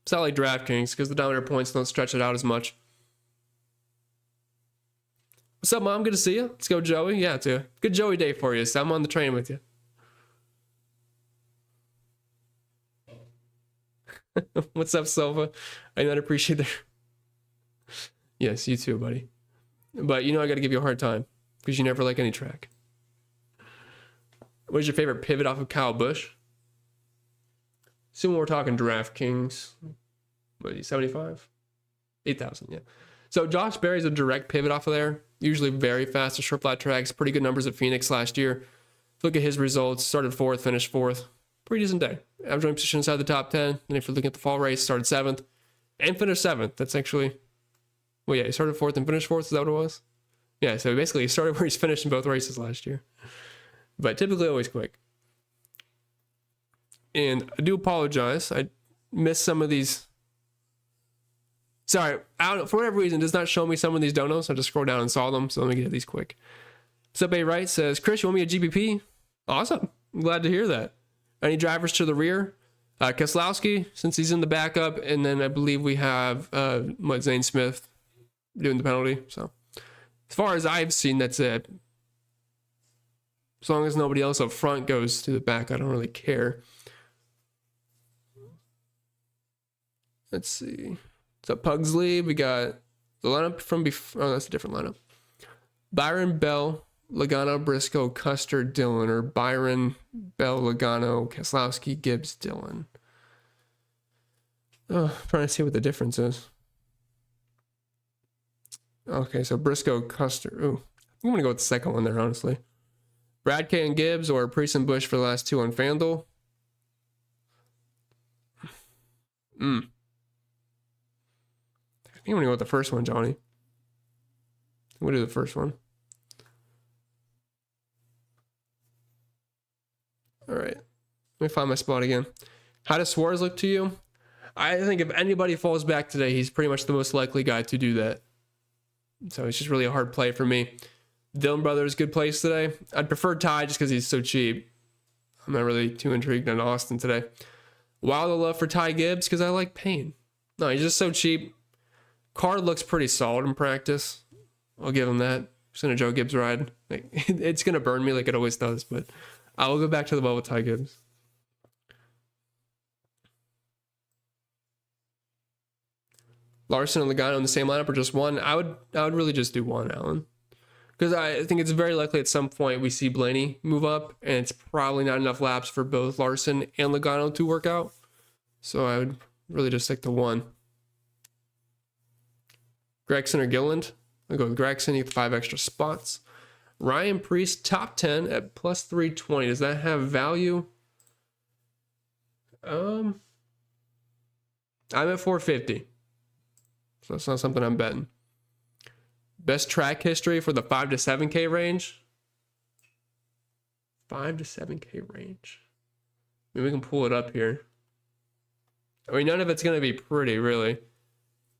It's not like DraftKings because the Dominator points don't stretch it out as much. What's up, Mom? Good to see you. Let's go, Joey. Yeah, it's a good Joey day for you. So I'm on the train with you. What's up, Silva? I not appreciate that. Yes, you too, buddy. But you know I got to give you a hard time because you never like any track. What is your favorite pivot off of Kyle Busch? Soon we're talking DraftKings. What is he, 75? 8,000, yeah. So Josh Berry's a direct pivot off of there. Usually very fast to short flat tracks. Pretty good numbers at Phoenix last year. Look at his results. Started 4th, finished 4th. Pretty decent day. Average running position inside the top 10. And if you're looking at the fall race, started 7th and finished 7th. That's actually, well, yeah, he started 4th and finished 4th. Is that what it was? Yeah, so basically he started where he's finished in both races last year. But typically always quick. And I do apologize. I missed some of these. Sorry, for whatever reason, it does not show me some of these donos. I just scrolled down and saw them, so let me get these quick. Sub A Wright says, Chris, you want me a GPP? Awesome. I'm glad to hear that. Any drivers to the rear? Keselowski, since he's in the backup, and then I believe we have Zane Smith doing the penalty. So as far as I've seen, that's it. As long as nobody else up front goes to the back, I don't really care. Let's see. So Pugsley, we got the lineup from before. Oh, that's a different lineup. Byron, Bell, Logano, Briscoe, Custer, Dillon, or Byron, Bell, Logano, Keselowski, Gibbs, Dillon. Oh, trying to see what the difference is. Okay, so Briscoe, Custer. Ooh, I'm gonna go with the second one there, honestly. Bradke and Gibbs or Priest and Bush for the last 2 on FanDuel. I think I'm gonna go with the first one, Johnny. We'll do the first one. All right. Let me find my spot again. How does Suarez look to you? I think if anybody falls back today, he's pretty much the most likely guy to do that. So it's just really a hard play for me. Dillon Brothers, good place today. I'd prefer Ty just because he's so cheap. I'm not really too intrigued on Austin today. Wild love for Ty Gibbs because I like Payne. No, he's just so cheap. Card looks pretty solid in practice. I'll give him that. Just in a Joe Gibbs ride. Like, it's going to burn me like it always does, but I will go back to the well with Ty Gibbs. Larson and Logano in the same lineup or just one? I would really just do one, Alan. Because I think it's very likely at some point we see Blaney move up, and it's probably not enough laps for both Larson and Logano to work out. So I would really just stick to one. Gregson or Gilliland? I'll go with Gregson. You get 5 extra spots. Ryan Priest, top 10 at plus 320. Does that have value? I'm at 450. So it's not something I'm betting. Best track history for the 5 to 7K range. 5 to 7K range. Maybe we can pull it up here. I mean, none of it's going to be pretty, really.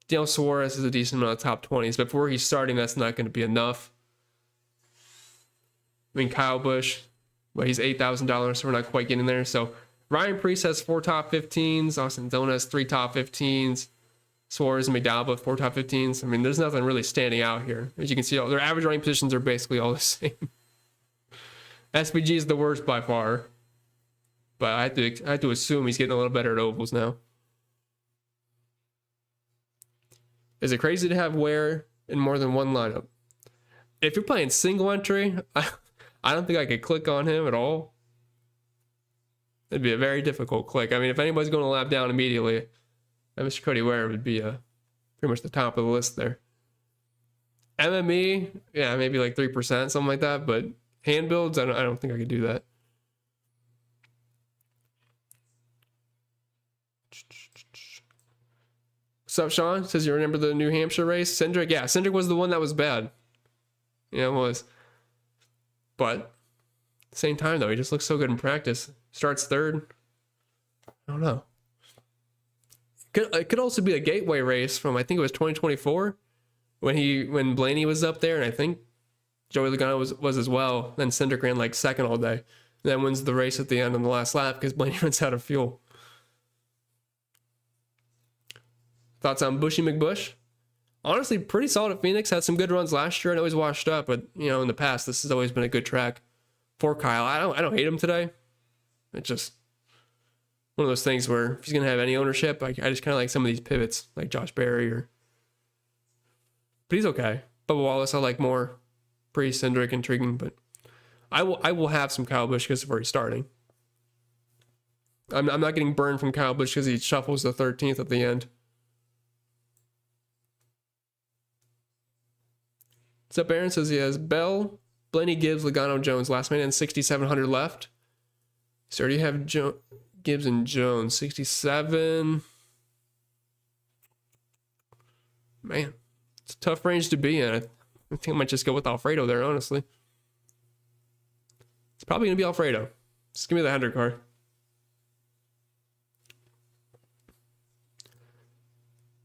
Daniel Suarez is a decent amount of top 20s, but for where he's starting, that's not going to be enough. I mean, Kyle Busch, well, he's $8,000, so we're not quite getting there. So Ryan Preece has 4 top 15s. Austin Dillon has 3 top 15s. Suarez and McDowell both 4 top 15s. I mean, there's nothing really standing out here. As you can see, their average running positions are basically all the same. SPG is the worst by far. But I have to assume he's getting a little better at ovals now. Is it crazy to have Ware in more than one lineup? If you're playing single entry, I don't think I could click on him at all. It'd be a very difficult click. I mean, if anybody's going to lap down immediately, Mr. Cody Ware would be pretty much the top of the list there. MME, yeah, maybe like 3%, something like that. But hand builds, I don't think I could do that. What's up, Sean? Says you remember the New Hampshire race? Cindric, yeah, Cindric was the one that was bad. Yeah, it was. But at the same time, though, he just looks so good in practice. Starts third. I don't know. It could also be a gateway race from, I think it was 2024 when Blaney was up there, and I think Joey Logano was as well. Then Cindric ran like second all day. Then wins the race at the end on the last lap because Blaney runs out of fuel. Thoughts on Bushy McBush? Honestly, pretty solid at Phoenix. Had some good runs last year and always washed up, but in the past, this has always been a good track for Kyle. I don't hate him today. It's just one of those things where if he's gonna have any ownership, I just kind of like some of these pivots, like Josh Berry but he's okay. Bubba Wallace, I like more. Pretty Cindric, intriguing, but I will have some Kyle Busch because of where he's starting. I'm not getting burned from Kyle Busch because he shuffles the 13th at the end. What's up, Aaron? Says he has Bell, Blaney, Gibbs, Logano, Jones. Last man in 6,700 left. So already have Gibbs and Jones. 67. Man, it's a tough range to be in. I think I might just go with Alfredo there, honestly. It's probably going to be Alfredo. Just give me the Hendrick card.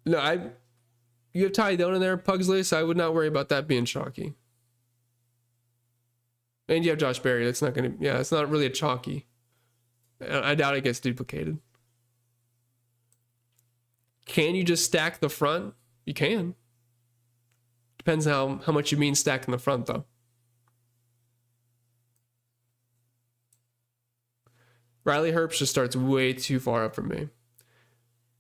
No, you have Ty Dillon in there, Pugsley, so I would not worry about that being chalky. And you have Josh Berry. That's not going to... Yeah, it's not really a chalky. I doubt it gets duplicated. Can you just stack the front? You can. Depends how much you mean stacking the front, though. Riley Herbst just starts way too far up for me.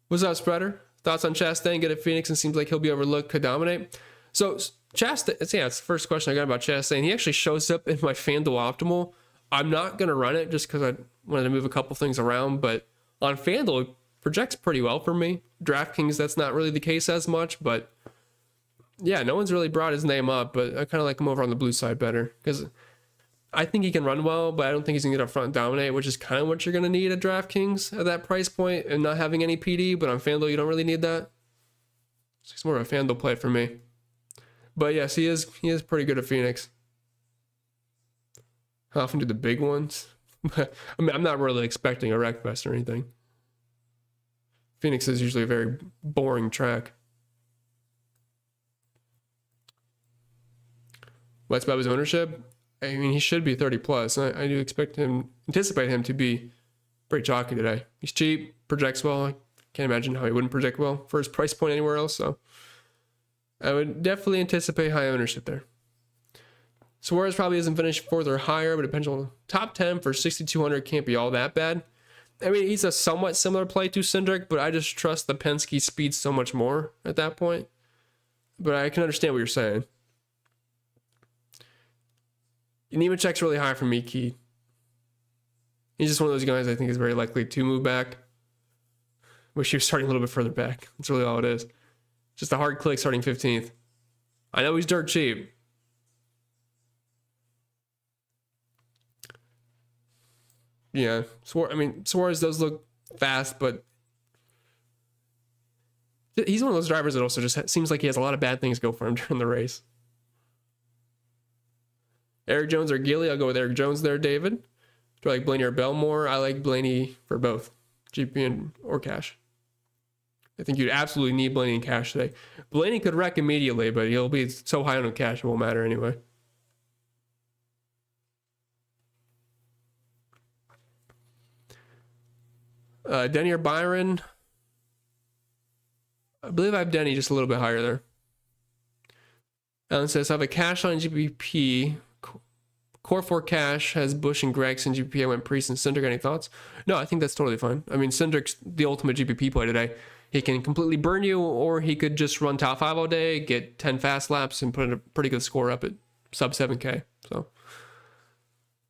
What's up, Spreader? Thoughts on Chastain? Get at Phoenix and seems like he'll be overlooked. Could dominate. So Chastain, yeah, it's the first question I got about Chastain. He actually shows up in my FanDuel Optimal. I'm not going to run it just because I wanted to move a couple things around, but on FanDuel, it projects pretty well for me. DraftKings, that's not really the case as much, but yeah, no one's really brought his name up, but I kind of like him over on the blue side better because I think he can run well, but I don't think he's going to get up front and dominate, which is kind of what you're going to need at DraftKings at that price point and not having any PD, but on FanDuel, you don't really need that. So he's more of a FanDuel play for me. But yes, he is pretty good at Phoenix. How often do the big ones? I mean, I'm not really expecting a wreck fest or anything. Phoenix is usually a very boring track. What's about his ownership? I mean, he should be 30 plus. I do anticipate him to be pretty chalky today. He's cheap, projects well. I can't imagine how he wouldn't project well for his price point anywhere else. So I would definitely anticipate high ownership there. Suarez probably isn't finished fourth or higher, but a potential top 10 for 6,200 can't be all that bad. I mean, he's a somewhat similar play to Cindric, but I just trust the Penske speed so much more at that point. But I can understand what you're saying. Nemechek's really high for me, Key. He's just one of those guys I think is very likely to move back. Wish he was starting a little bit further back. That's really all it is. Just a hard click starting 15th. I know he's dirt cheap. Yeah, Suarez does look fast, but He's one of those drivers that also just seems like he has a lot of bad things go for him during the race. Eric Jones or Gilly? I'll go with Eric Jones there, David. Do I like Blaney or Belmore? I like Blaney for both, GP or cash. I think you'd absolutely need Blaney in cash today. Blaney could wreck immediately, but he'll be so high on cash it won't matter anyway. Denny or Byron? I believe I have Denny just a little bit higher there. Alan says, I have a cash on GPP. Core 4 cash has Bush and Gregson. GPP, I went Priest and Cindric. Any thoughts? No, I think that's totally fine. I mean, Cindric's the ultimate GPP play today. He can completely burn you, or he could just run top 5 all day, get 10 fast laps, and put a pretty good score up at sub 7K. So,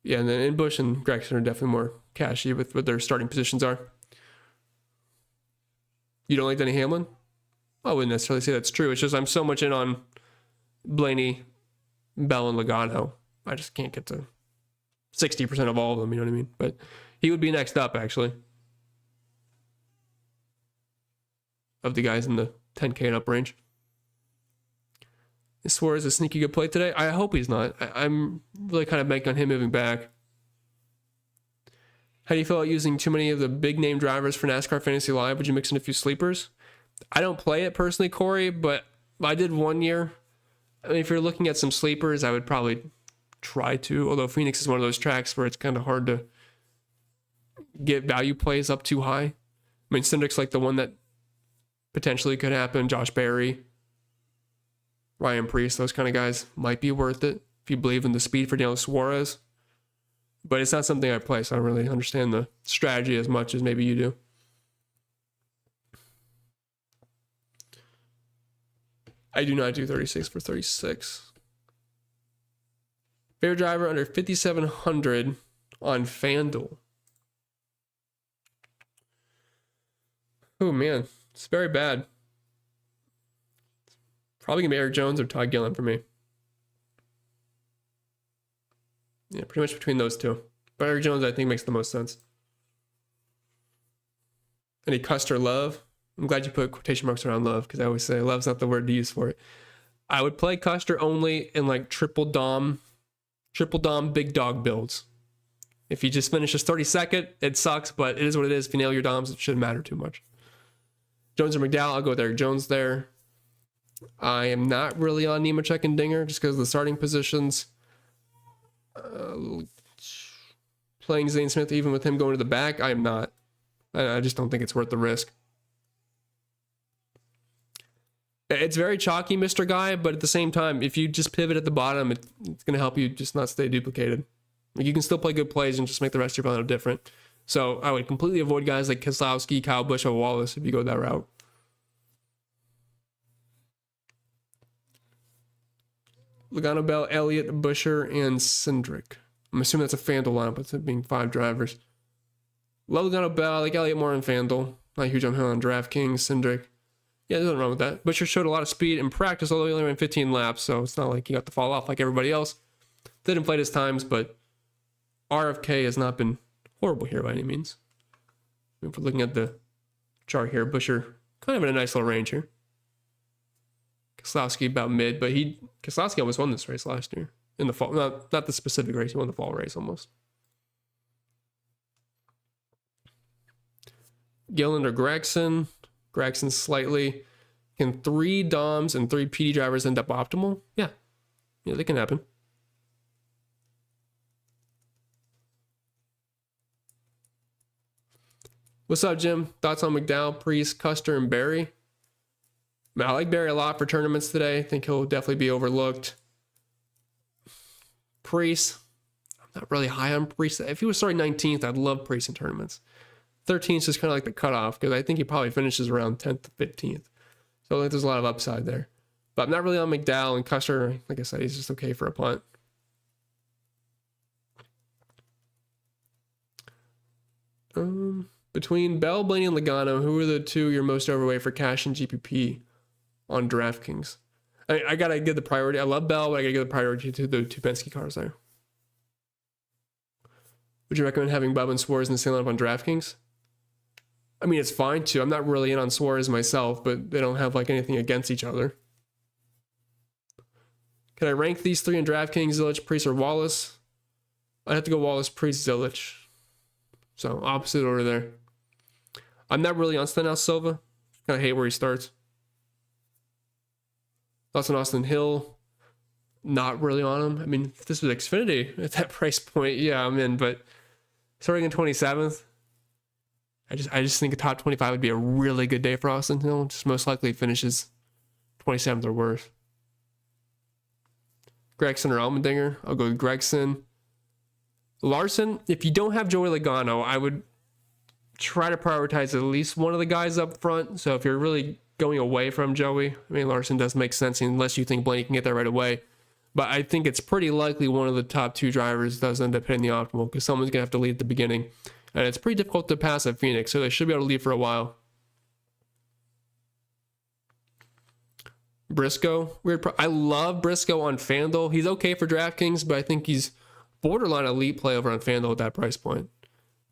yeah, and then Bush and Gregson are definitely more cashy with what their starting positions are. You don't like Denny Hamlin? I wouldn't necessarily say that's true. It's just I'm so much in on Blaney, Bell, and Logano. I just can't get to 60% of all of them, you know what I mean? But he would be next up, actually, of the guys in the 10K and up range. Is Suarez a sneaky good play today? I hope he's not. I'm really kind of banking on him moving back. How do you feel about using too many of the big name drivers for NASCAR Fantasy Live? Would you mix in a few sleepers? I don't play it personally, Corey, but I did one year. I mean, if you're looking at some sleepers, I would probably try to, although Phoenix is one of those tracks where it's kind of hard to get value plays up too high. I mean, Cindric's like the one that potentially could happen. Josh Berry, Ryan Priest, those kind of guys might be worth it if you believe in the speed for Daniel Suarez. But it's not something I play, so I don't really understand the strategy as much as maybe you do. I do not do 36 for 36. Favorite driver under 5,700 on FanDuel. Oh, man. It's very bad. Probably going to be Eric Jones or Todd Gillen for me. Yeah, pretty much between those two. But Eric Jones, I think, makes the most sense. Any Custer love? I'm glad you put quotation marks around love, because I always say love's not the word to use for it. I would play Custer only in like triple dom big dog builds. If he just finishes 32nd, it sucks, but it is what it is. If you nail your doms, it shouldn't matter too much. Jones or McDowell, I'll go with Eric Jones there. I am not really on Nemechek and Dinger just because of the starting positions. Playing Zane Smith, even with him going to the back, I am not. I just don't think it's worth the risk. It's very chalky, Mr. Guy, but at the same time, if you just pivot at the bottom, it's going to help you just not stay duplicated. Like, you can still play good plays and just make the rest of your lineup different. So I would completely avoid guys like Keselowski, Kyle Busch, or Wallace if you go that route. Logano, Bell, Elliott, Busher, and Cindric. I'm assuming that's a FanDuel lineup, with it being 5 drivers. Love Logano, Bell. I like Elliott more in FanDuel. Not huge on him on DraftKings. Cindric. Yeah, there's nothing wrong with that. Busher showed a lot of speed in practice, although he only ran 15 laps, so it's not like he got to fall off like everybody else. Did inflate his times, but RFK has not been horrible here by any means. If we're looking at the chart here, Busher kind of in a nice little range here. Keselowski about mid, but Keselowski almost won this race last year in the fall. Not the specific race, he won the fall race almost. Gillen or Gregson. Gregson slightly. Can 3 DOMs and 3 PD drivers end up optimal? Yeah, they can happen. What's up, Jim? Thoughts on McDowell, Priest, Custer, and Berry? I like Berry a lot for tournaments today. I think he'll definitely be overlooked. Priest, I'm not really high on Priest. If he was starting 19th, I'd love Priest in tournaments. 13th is just kind of like the cutoff, because I think he probably finishes around 10th to 15th. So I think there's a lot of upside there. But I'm not really on McDowell, and Custer, like I said, he's just okay for a punt. Between Bell, Blaney, and Logano, who are the 2 you're most overweight for cash and GPP on DraftKings? I gotta give the priority. I love Bell, but I gotta give the priority to the 2 Penske cars there. Would you recommend having Bubba and Suarez in the same lineup on DraftKings? I mean, it's fine too. I'm not really in on Suarez myself, but they don't have like anything against each other. Can I rank these three in DraftKings, Zilich, Priest, or Wallace? I'd have to go Wallace, Priest, Zilich. So opposite order there. I'm not really on Stenhouse Silva. Kind of hate where he starts. Austin Hill, not really on him. I mean, if this was Xfinity at that price point, yeah, I'm in. But starting in 27th, I just think a top 25 would be a really good day for Austin Hill. Just most likely finishes 27th or worse. Gregson or Allmendinger? I'll go with Gregson. Larson, if you don't have Joey Logano, I would try to prioritize at least one of the guys up front. So if you're really going away from Joey, I mean, Larson does make sense unless you think Blaney can get there right away. But I think it's pretty likely one of the top two drivers does end up hitting the optimal because someone's going to have to lead at the beginning. And it's pretty difficult to pass at Phoenix, so they should be able to lead for a while. Briscoe, I love Briscoe on FanDuel. He's okay for DraftKings, but I think he's borderline elite play over on FanDuel at that price point.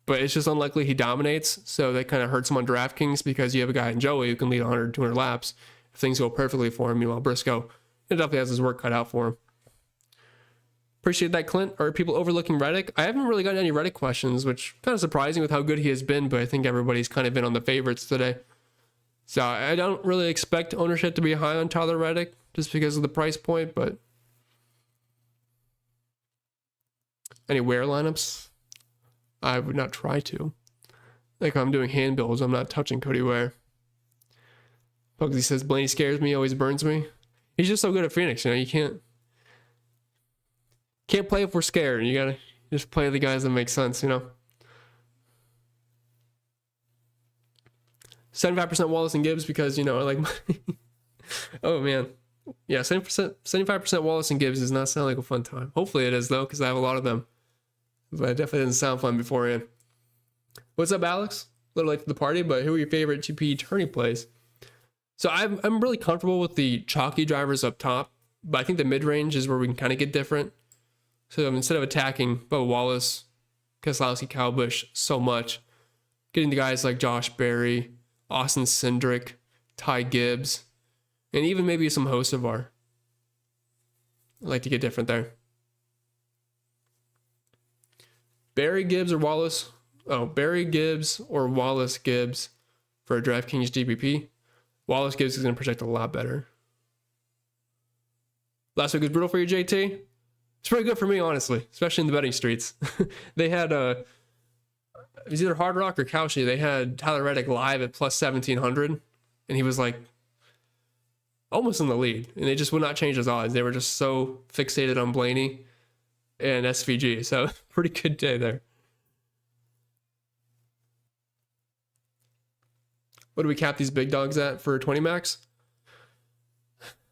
But it's just unlikely he dominates, so that kind of hurts him on DraftKings because you have a guy in Joey who can lead 100, 200 laps if things go perfectly for him. Meanwhile, Briscoe, it definitely has his work cut out for him. Appreciate that, Clint. Are people overlooking Reddick? I haven't really gotten any Reddick questions, which kind of surprising with how good he has been, but I think everybody's kind of been on the favorites today. So I don't really expect ownership to be high on Tyler Reddick just because of the price point, but any wear lineups? I would not try to. Like I'm doing hand builds, I'm not touching Cody Ware. Bugsy says Blaney scares me, always burns me. He's just so good at Phoenix, you know, you can't play if we're scared. You gotta just play the guys that make sense, you know. 75% Wallace and Gibbs because, you know, I like my oh man. Yeah, 75% Wallace and Gibbs does not sound like a fun time. Hopefully it is though, because I have a lot of them. But it definitely didn't sound fun beforehand. What's up, Alex? A little late to the party, but who are your favorite GP tourney plays? So I'm really comfortable with the chalky drivers up top, but I think the mid-range is where we can kind of get different. So instead of attacking Bubba Wallace, Keselowski, Kyle Busch so much, getting the guys like Josh Berry, Austin Cindric, Ty Gibbs, and even maybe some Hocevar. I like to get different there. Barry Gibbs or Wallace? Oh, Barry Gibbs or Wallace Gibbs for a DraftKings GPP. Wallace Gibbs is going to project a lot better. Last week was brutal for you, JT. It's pretty good for me, honestly, especially in the betting streets. They had it was either Hard Rock or Cauchy. They had Tyler Reddick live at plus 1,700, and he was like almost in the lead, and they just would not change his odds. They were just so fixated on Blaney and SVG. So pretty good day there. What do we cap these big dogs at for 20 max?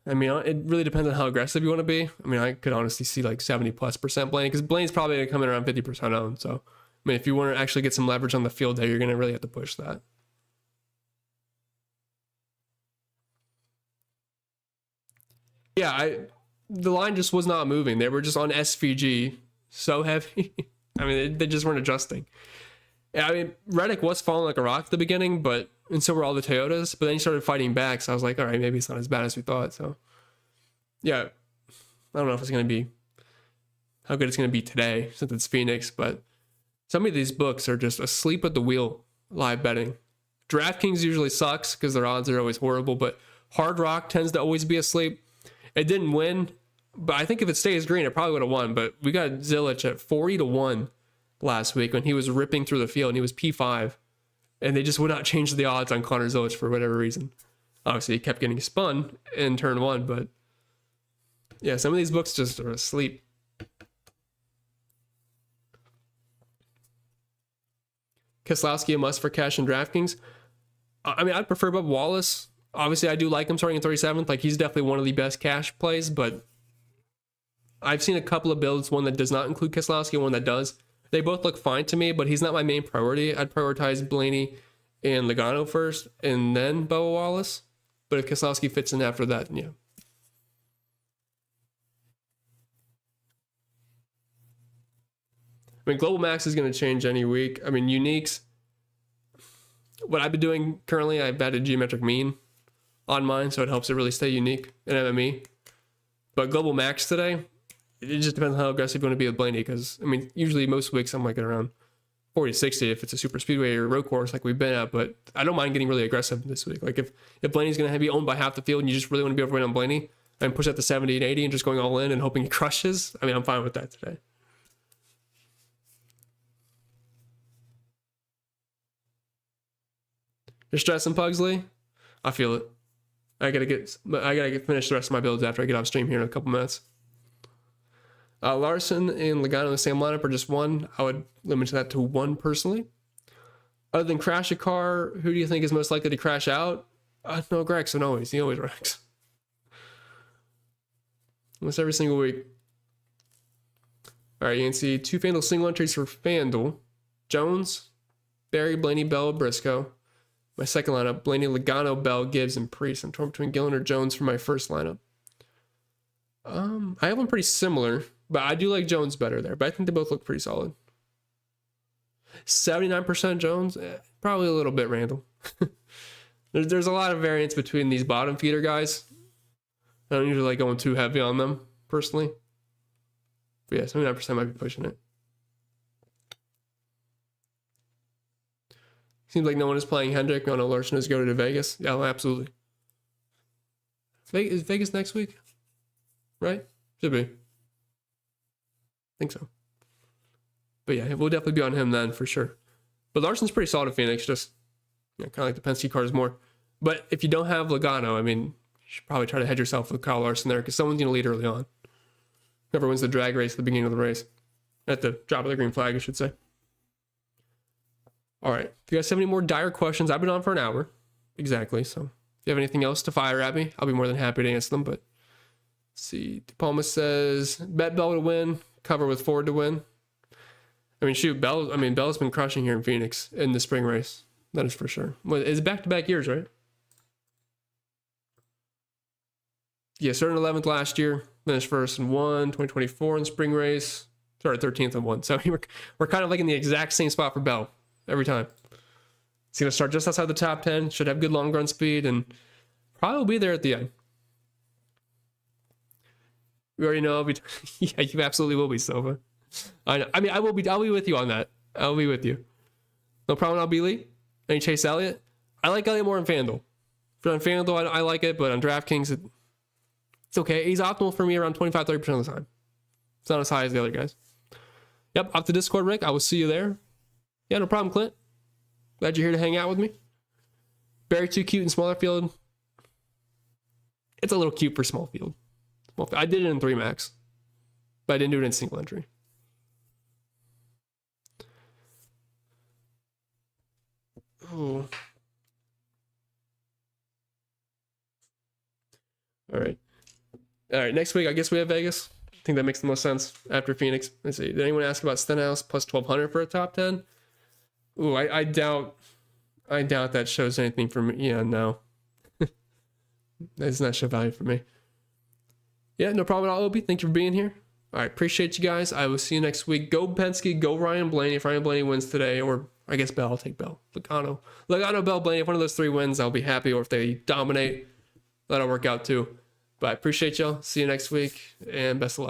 I mean, it really depends on how aggressive you want to be. I mean, I could honestly see like 70+% Blaney because Blaney's probably going to come in around 50% owned. So, I mean, if you want to actually get some leverage on the field there, you're going to really have to push that. Yeah, the line just was not moving. They were just on SVG so heavy. I mean, they just weren't adjusting. Yeah, I mean, Reddick was falling like a rock at the beginning, and so were all the Toyotas, but then he started fighting back, so I was like, all right, maybe it's not as bad as we thought. So, yeah, I don't know if it's going to be, how good it's going to be today since it's Phoenix, but some of these books are just asleep at the wheel live betting. DraftKings usually sucks because their odds are always horrible, but Hard Rock tends to always be asleep. It didn't win, but I think if it stays green, it probably would have won, but we got Zilich at 40-1 last week when he was ripping through the field and he was P5, and they just would not change the odds on Connor Zilich for whatever reason. Obviously, he kept getting spun in turn one, but yeah, some of these books just are asleep. Keselowski a must for cash and DraftKings. I mean, I'd prefer Bubba Wallace. Obviously, I do like him starting in 37th. Like, he's definitely one of the best cash plays, but I've seen a couple of builds, one that does not include Keselowski, one that does. They both look fine to me, but he's not my main priority. I'd prioritize Blaney and Logano first, and then Bubba Wallace. But if Keselowski fits in after that, yeah. I mean, Global Max is going to change any week. I mean, Uniques, what I've been doing currently, I've added geometric mean on mine, so it helps it really stay unique in MME. But global max today, it just depends on how aggressive you want to be with Blaney, because I mean, usually most weeks I'm like at around 40 to 60 if it's a super speedway or road course like we've been at, but I don't mind getting really aggressive this week. Like if Blaney's going to be owned by half the field and you just really want to be overweight on Blaney and push that to 70 and 80 and just going all in and hoping he crushes, I mean, I'm fine with that today. You're stressing, Pugsley? I feel it. I gotta get finish the rest of my builds after I get off stream here in a couple minutes. Larson and Logano in the same lineup or just one? I would limit that to one personally. Other than crash a car, who do you think is most likely to crash out? No, Gregson always. He always wrecks. Almost every single week. All right, you can see 2 FanDuel single entries for FanDuel. Jones, Barry, Blaney, Bell, Briscoe. My second lineup, Blaney, Logano, Bell, Gibbs, and Priest. I'm torn between Gillen or Jones for my first lineup. I have one pretty similar, but I do like Jones better there. But I think they both look pretty solid. 79% Jones, probably a little bit Randall. There's a lot of variance between these bottom feeder guys. I don't usually like going too heavy on them personally. But yeah, 79% might be pushing it. Seems like no one is playing Hendrick. No, Larson is going to Vegas. Yeah, absolutely. Is Vegas next week? Right? Should be. I think so. But yeah, we'll definitely be on him then for sure. But Larson's pretty solid at Phoenix. Just kind of like the Penske cars more. But if you don't have Logano, I mean, you should probably try to hedge yourself with Kyle Larson there because someone's going to lead early on. Whoever wins the drag race at the beginning of the race. At the drop of the green flag, I should say. All right. If you guys have any more dire questions, I've been on for an hour. Exactly. So if you have anything else to fire at me, I'll be more than happy to answer them. But let's see. DePalma says, bet Bell to win, cover with Ford to win. I mean, shoot, Bell's been crushing here in Phoenix in the spring race. That is for sure. Well, it's back-to-back years, right? Yeah, started 11th last year, finished first and 2024 in the spring race, started 13th and 1. So we're kind of like in the exact same spot for Bell every time. He's going to start just outside the top 10, should have good long run speed, and probably will be there at the end. We already know. Yeah, you absolutely will be, Silva. I know. I mean, I'll be with you on that. I'll be with you. No problem, I'll be Lee. Any Chase Elliott? I like Elliott more in FanDuel. On FanDuel, I like it, but on DraftKings, it's okay. He's optimal for me around 25-30% of the time. It's not as high as the other guys. Yep, off the Discord, Rick. I will see you there. Yeah, no problem, Clint. Glad you're here to hang out with me. Very too cute in smaller field. It's a little cute for small field. I did it in 3 max, but I didn't do it in single entry. Oh. All right. Next week, I guess we have Vegas. I think that makes the most sense after Phoenix. Let's see. Did anyone ask about Stenhouse plus 1,200 for a top 10? Ooh, I doubt that shows anything for me. Yeah, no. That does not show value for me. Yeah, no problem at all, Obi. Thank you for being here. All right, appreciate you guys. I will see you next week. Go Penske, go Ryan Blaney. If Ryan Blaney wins today, or I guess Bell, I'll take Bell. Logano, Bell, Blaney. If one of those 3 wins, I'll be happy. Or if they dominate, that'll work out too. But I appreciate y'all. See you next week, and best of luck.